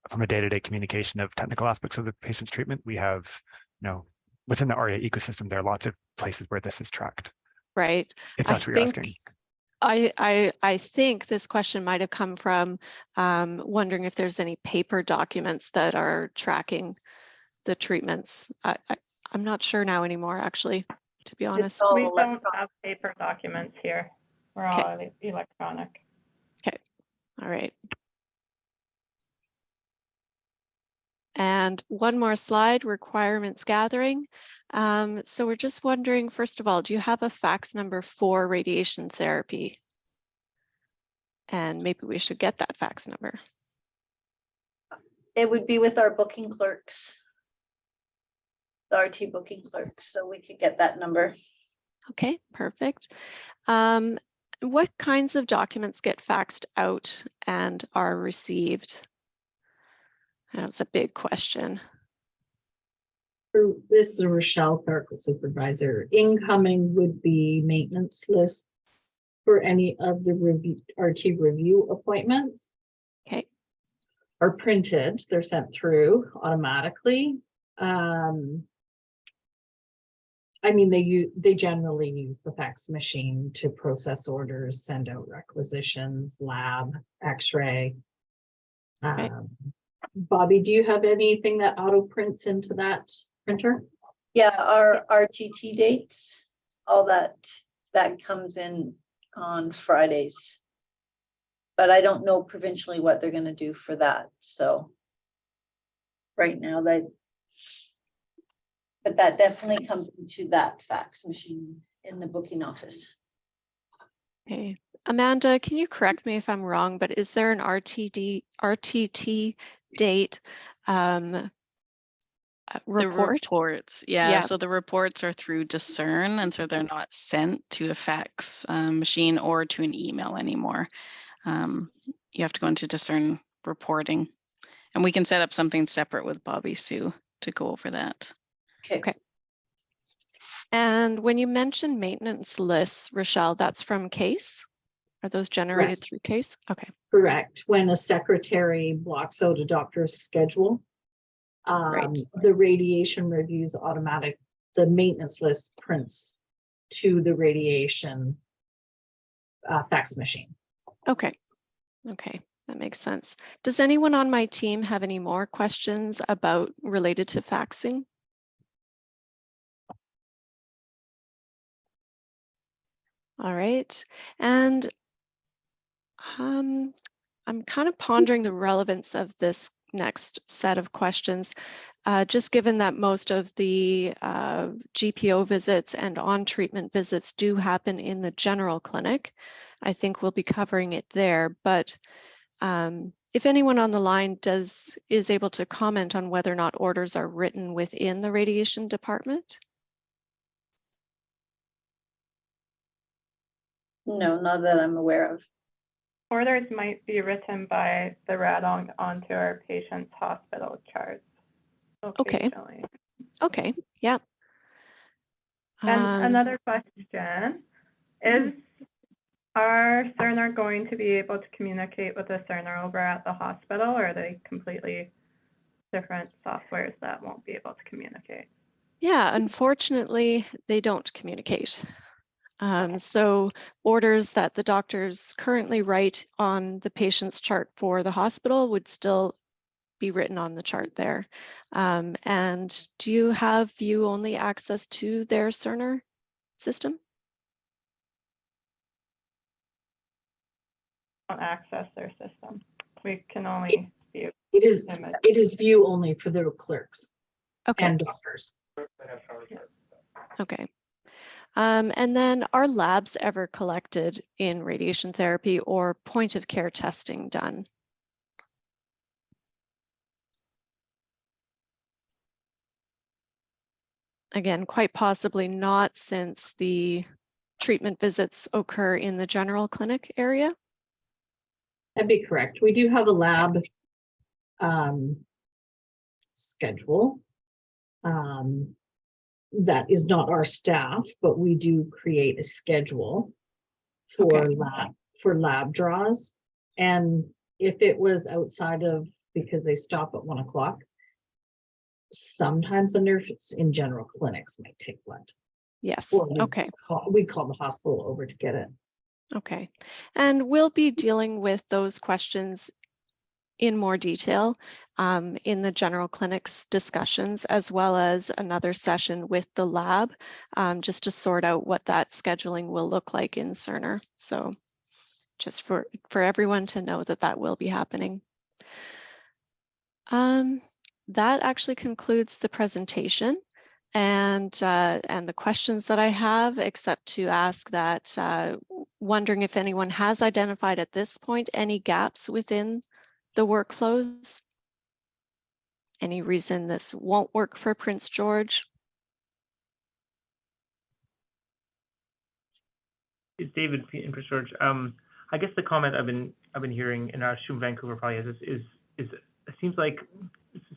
from a day-to-day communication of technical aspects of the patient's treatment. We have, within the ARIA ecosystem, there are lots of places where this is tracked. right. If that's what you're asking. I think this question might have come from wondering if there's any paper documents that are tracking the treatments. I'm not sure now anymore, actually, to be honest. We don't have paper documents here. We're all electronic. Okay, all right. And one more slide, requirements gathering. So we're just wondering, first of all, do you have a fax number for radiation therapy? And maybe we should get that fax number. It would be with our booking clerks, the RT booking clerks, so we could get that number. Okay, perfect. What kinds of documents get faxed out and are received? That's a big question. This is Rochelle, clerical supervisor. Incoming would be maintenance list for any of the RT review appointments. Okay. Are printed, they're sent through automatically. I mean, they generally use the fax machine to process orders, send out requisitions, lab, x-ray. Bobby, do you have anything that auto prints into that printer? Yeah, our RTT dates, all that comes in on Fridays. But I don't know provincially what they're going to do for that. So right now but that definitely comes into that fax machine in the booking office. Okay. Amanda, can you correct me if I'm wrong, but is there an RTT date report? The reports, yeah. So the reports are through Discern, and so they're not sent to a fax machine or to an email anymore. You have to go into Discern reporting, and we can set up something separate with Bobby Sue to go over that. Okay. And when you mentioned maintenance lists, Rochelle, that's from CASE? Are those generated through CASE? Okay. Correct. When a secretary blocks out a doctor's schedule, the radiation reviews automatic, the maintenance list prints to the radiation fax machine. Okay. Okay, that makes sense. Does anyone on my team have any more questions related to faxing? All right, and I'm kind of pondering the relevance of this next set of questions, just given that most of the GPO visits and on-treatment visits do happen in the general clinic. I think we'll be covering it there, but if anyone on the line is able to comment on whether or not orders are written within the radiation department. No, not that I'm aware of. orders might be written by the RAD onto our patient's hospital charts occasionally. Okay, yeah. And another question is, are Cerner going to be able to communicate with the Cerner over at the hospital, or are they completely different softwares that won't be able to communicate? Yeah, unfortunately, they don't communicate. So orders that the doctors currently write on the patient's chart for the hospital would still be written on the chart there. And do you have view-only access to their Cerner system? Don't access their system. We can only view It is image. it is view only for the clerks Okay. and doctors. Okay. And then are labs ever collected in radiation therapy or point of care testing done? Again, quite possibly not, since the treatment visits occur in the general clinic area. That'd be correct. We do have a lab schedule that is not our staff, but we do create a schedule for lab draws. And if it was outside of, because they stop at 1 o'clock, sometimes the nurses in general clinics might take blood. Yes. Or Okay. we call the hospital over to get it. Okay. And we'll be dealing with those questions in more detail in the general clinics discussions, as well as another session with the lab, just to sort out what that scheduling will look like in Cerner. So just for everyone to know that that will be happening. That actually concludes the presentation and the questions that I have, except to ask that, wondering if anyone has identified at this point any gaps within the workflows, any reason this won't work for Prince George. It's David in Prince George. I guess the comment I've been hearing, and I assume Vancouver probably has this, is it seems like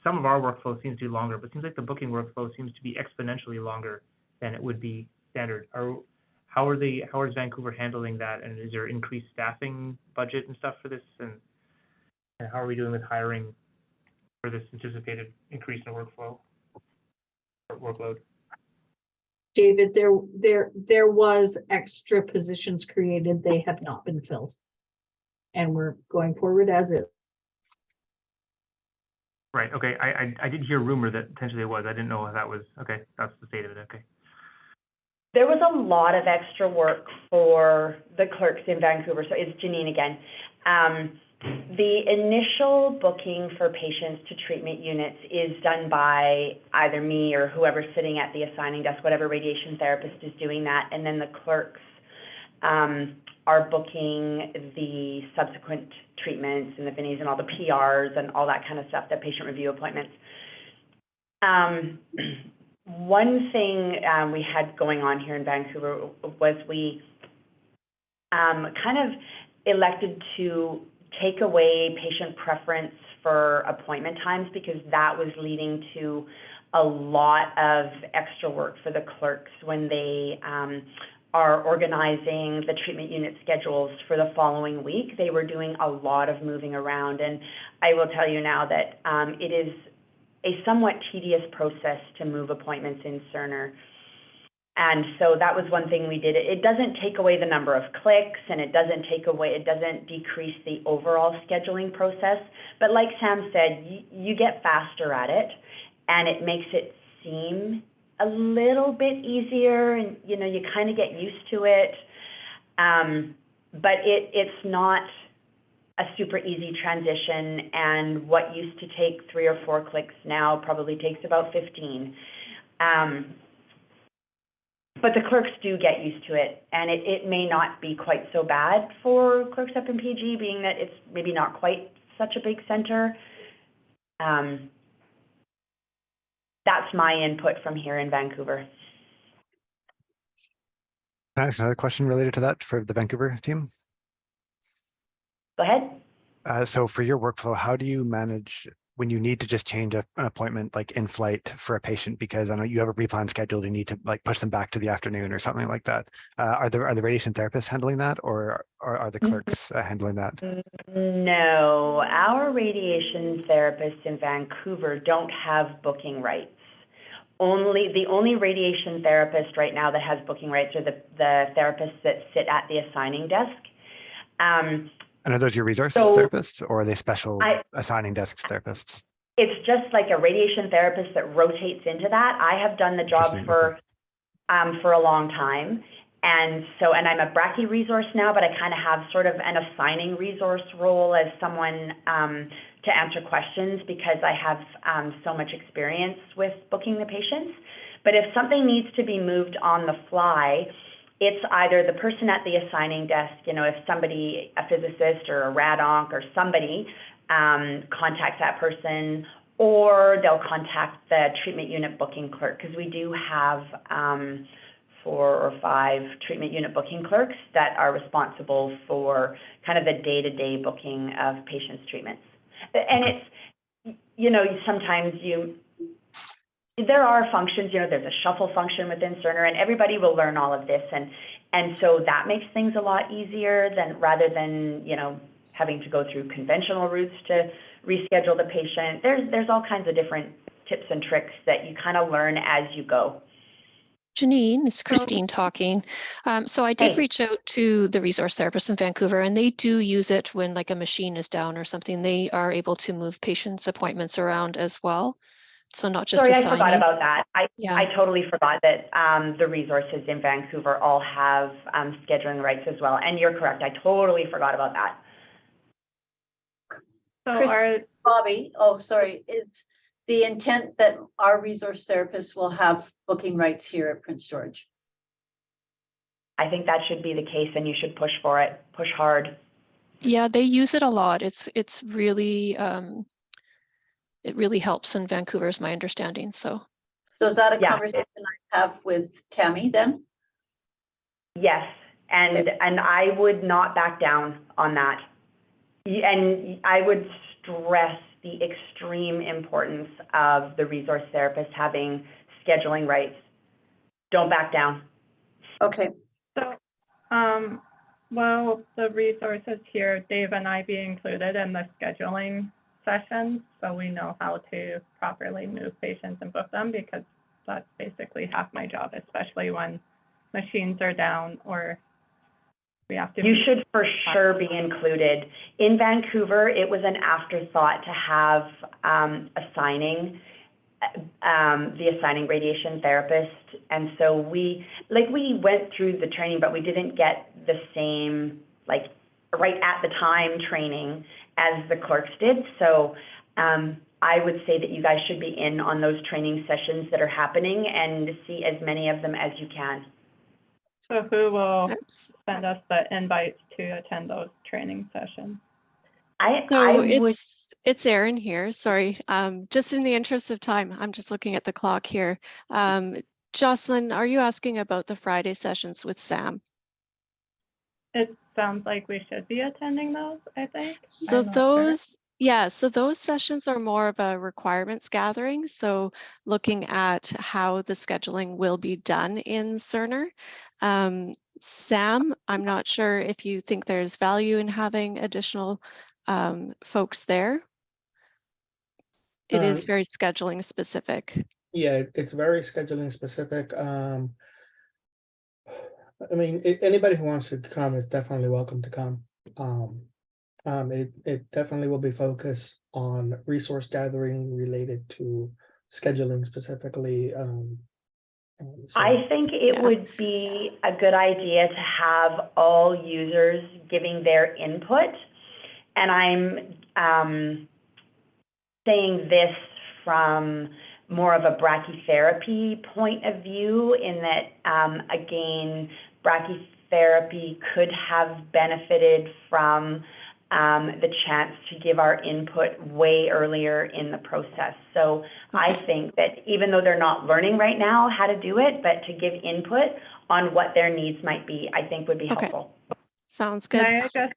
some of our workflow seems to be longer, but it seems like the booking workflow seems to be exponentially longer than it would be standard. How is Vancouver handling that, and is there increased staffing budget and stuff for this, and how are we doing with hiring for this anticipated increase in workflow or workload? David, there was extra positions created. They have not been filled. And we're going forward as is. Right, okay, I did hear a rumor that potentially it was. I didn't know if that was, okay, that's the state of it, okay. There was a lot of extra work for the clerks in Vancouver. So it's Janine again. The initial booking for patients to treatment units is done by either me or whoever's sitting at the assigning desk, whatever radiation therapist is doing that. And then the clerks are booking the subsequent treatments and the VINIs and all the PRs and all that kind of stuff, the patient review appointments. One thing we had going on here in Vancouver was we kind of elected to take away patient preference for appointment times, because that was leading to a lot of extra work for the clerks when they are organizing the treatment unit schedules for the following week. They were doing a lot of moving around, and I will tell you now that it is a somewhat tedious process to move appointments in Cerner. And so that was one thing we did. It doesn't take away the number of clicks, and it doesn't decrease the overall scheduling process. But like Sam said, you get faster at it, and it makes it seem a little bit easier, and you kind of get used to it. But it's not a super easy transition, and what used to take 3 or 4 clicks now probably takes about 15. But the clerks do get used to it, and it may not be quite so bad for clerks up in PG, being that it's maybe not quite such a big center. That's my input from here in Vancouver. Can I ask another question related to that for the Vancouver team? Go ahead. So for your workflow, how do you manage when you need to just change an appointment like in flight for a patient because I know you have a replan scheduled, you need to like push them back to the afternoon or something like that? Are the radiation therapists handling that, or are the clerks handling that? No, our radiation therapists in Vancouver don't have booking rights. The only radiation therapist right now that has booking rights are the therapists that sit at the assigning desk. And are those your resource therapists, or are they special assigning desks therapists? It's just like a radiation therapist that rotates into that. I have done the job for a long time. And I'm a Brachy resource now, but I kind of have sort of an assigning resource role as someone to answer questions because I have so much experience with booking the patients. But if something needs to be moved on the fly, it's either the person at the assigning desk, if somebody, a physicist or a rad onc or somebody contacts that person, or they'll contact the treatment unit booking clerk, because we do have 4 or 5 treatment unit booking clerks that are responsible for kind of the day-to-day booking of patients' treatments. And it's, sometimes there are functions, there's a shuffle function within Cerner, and everybody will learn all of this. And so that makes things a lot easier rather than, having to go through conventional routes to reschedule the patient. There's all kinds of different tips and tricks that you kind of learn as you go. Janine, it's Christine talking. So I did reach out to the resource therapists in Vancouver, and they do use it when like a machine is down or something. They are able to move patients' appointments around as well. So not just Sorry, assigning. I forgot about that. I totally forgot that the resources in Vancouver all have scheduling rights as well. And you're correct. I totally forgot about that. So Bobby, it's the intent that our resource therapists will have booking rights here at Prince George. I think that should be the case, and you should push for it, push hard. Yeah, they use it a lot. It's really, it really helps in Vancouver is my understanding, So is that a conversation I have with Tammy then? Yes, and I would not back down on that. And I would stress the extreme importance of the resource therapist having scheduling rights. Don't back down. Okay. So, will the resources here, Dave and I, be included in the scheduling sessions so we know how to properly move patients and book them? Because that's basically half my job, especially when machines are down or we have to. You should for sure be included. In Vancouver, it was an afterthought to have assigning the assigning radiation therapist. And so we went through the training, but we didn't get the same, right at the time training as the clerks did. So I would say that you guys should be in on those training sessions that are happening and see as many of them as you can. So who will send us the invites to attend those training sessions? It's Erin here. Sorry. Just in the interest of time, I'm just looking at the clock here. Jocelyn, are you asking about the Friday sessions with Sam? It sounds like we should be attending those, I think. So those sessions are more of a requirements gathering. So looking at how the scheduling will be done in Cerner. Sam, I'm not sure if you think there's value in having additional folks there. It is very scheduling specific. Yeah, it's very scheduling specific. I mean, anybody who wants to come is definitely welcome to come. It definitely will be focused on resource gathering related to scheduling specifically. I think it would be a good idea to have all users giving their input. And I'm saying this from more of a brachytherapy point of view, in that, again, brachytherapy could have benefited from the chance to give our input way earlier in the process. So I think that even though they're not learning right now how to do it, but to give input on what their needs might be, I think would be helpful. Sounds good. Can I just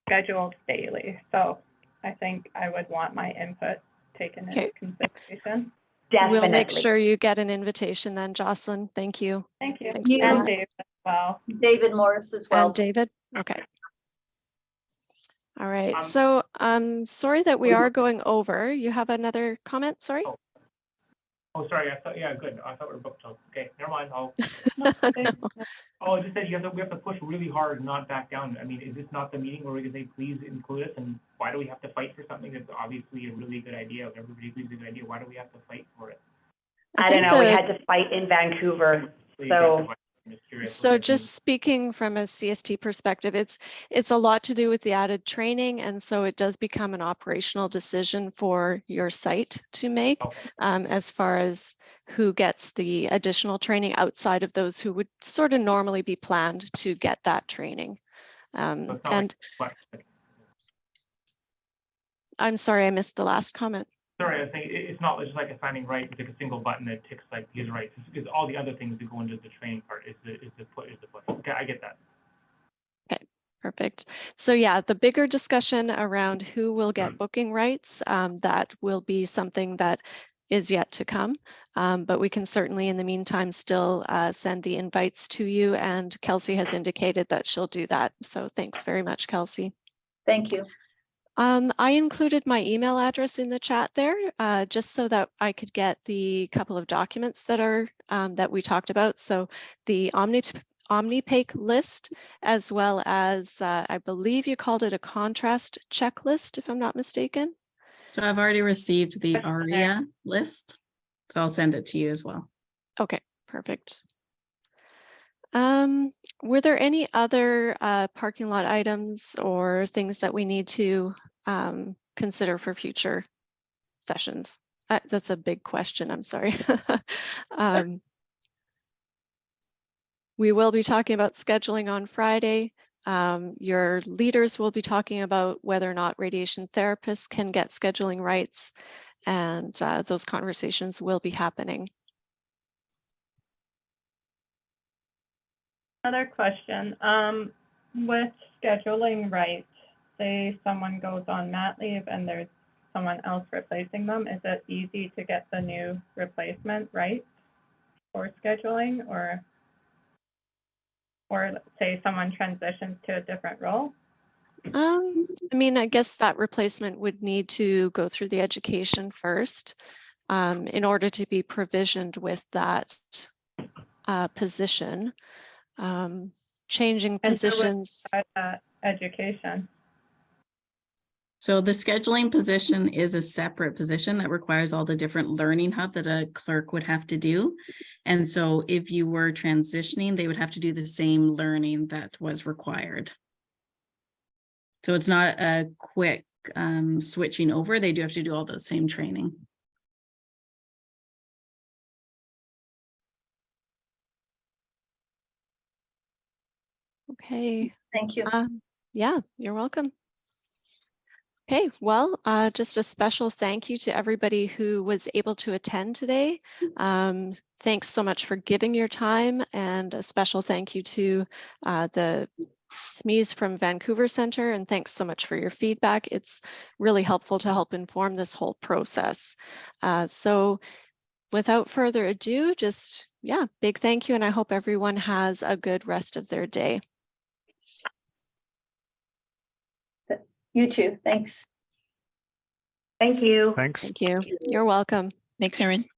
scheduled daily. So I think I would want my input taken into consideration. Definitely. We'll make sure you get an invitation then, Jocelyn. Thank you. Thank you. Thanks for And that. Dave as well. David Morris as well. And David? Okay. All right. So I'm sorry that we are going over. You have another comment? Sorry. Oh, sorry. I thought, yeah, good. I thought we were booked till. Okay, never mind. No. Oh, just that we have to push really hard and not back down. I mean, is this not the meeting where we can say, please include us? And why do we have to fight for something that's obviously a really good idea? If everybody agrees it's a good idea, why do we have to fight for it? I don't know. We had to fight in Vancouver. So just speaking from a CST perspective, it's a lot to do with the added training, and so it does become an operational decision for your site to make as far as who gets the additional training outside of those who would sort of normally be planned to get that training. And I'm sorry, I missed the last comment. Sorry, I think it's not just like assigning right with like a single button that ticks like his rights. It's all the other things that go into the training part is the push. Okay, I get that. Okay, perfect. So yeah, the bigger discussion around who will get booking rights, that will be something that is yet to come. But we can certainly in the meantime still send the invites to you, and Kelsey has indicated that she'll do that. So thanks very much, Kelsey. Thank you. I included my email address in the chat there, just so that I could get the couple of documents that are that we talked about. So the OmniPake list, as well as I believe you called it a contrast checklist, if I'm not mistaken. So I've already received the ARIA list, so I'll send it to you as well. Okay, perfect. Were there any other parking lot items or things that we need to consider for future sessions? That's a big question, I'm sorry. We will be talking about scheduling on Friday. Your leaders will be talking about whether or not radiation therapists can get scheduling rights, and those conversations will be happening. Another question, with scheduling rights, say someone goes on mat leave and there's someone else replacing them, is it easy to get the new replacement right for scheduling, or say someone transitions to a different role? I mean, I guess that replacement would need to go through the education first in order to be provisioned with that position. Changing positions. Education. So the scheduling position is a separate position that requires all the different learning hub that a clerk would have to do. And so if you were transitioning, they would have to do the same learning that was required. So it's not a quick switching over. They do have to do all the same training. Okay. Thank you. Yeah, you're welcome. Okay, well, just a special thank you to everybody who was able to attend today. Thanks so much for giving your time, and a special thank you to the SMEs from Vancouver Centre, and thanks so much for your feedback. It's really helpful to help inform this whole process. So without further ado, just, yeah, big thank you, and I hope everyone has a good rest of their day. You too. Thanks. Thank you. Thanks. Thank you. You're welcome. Thanks, Erin.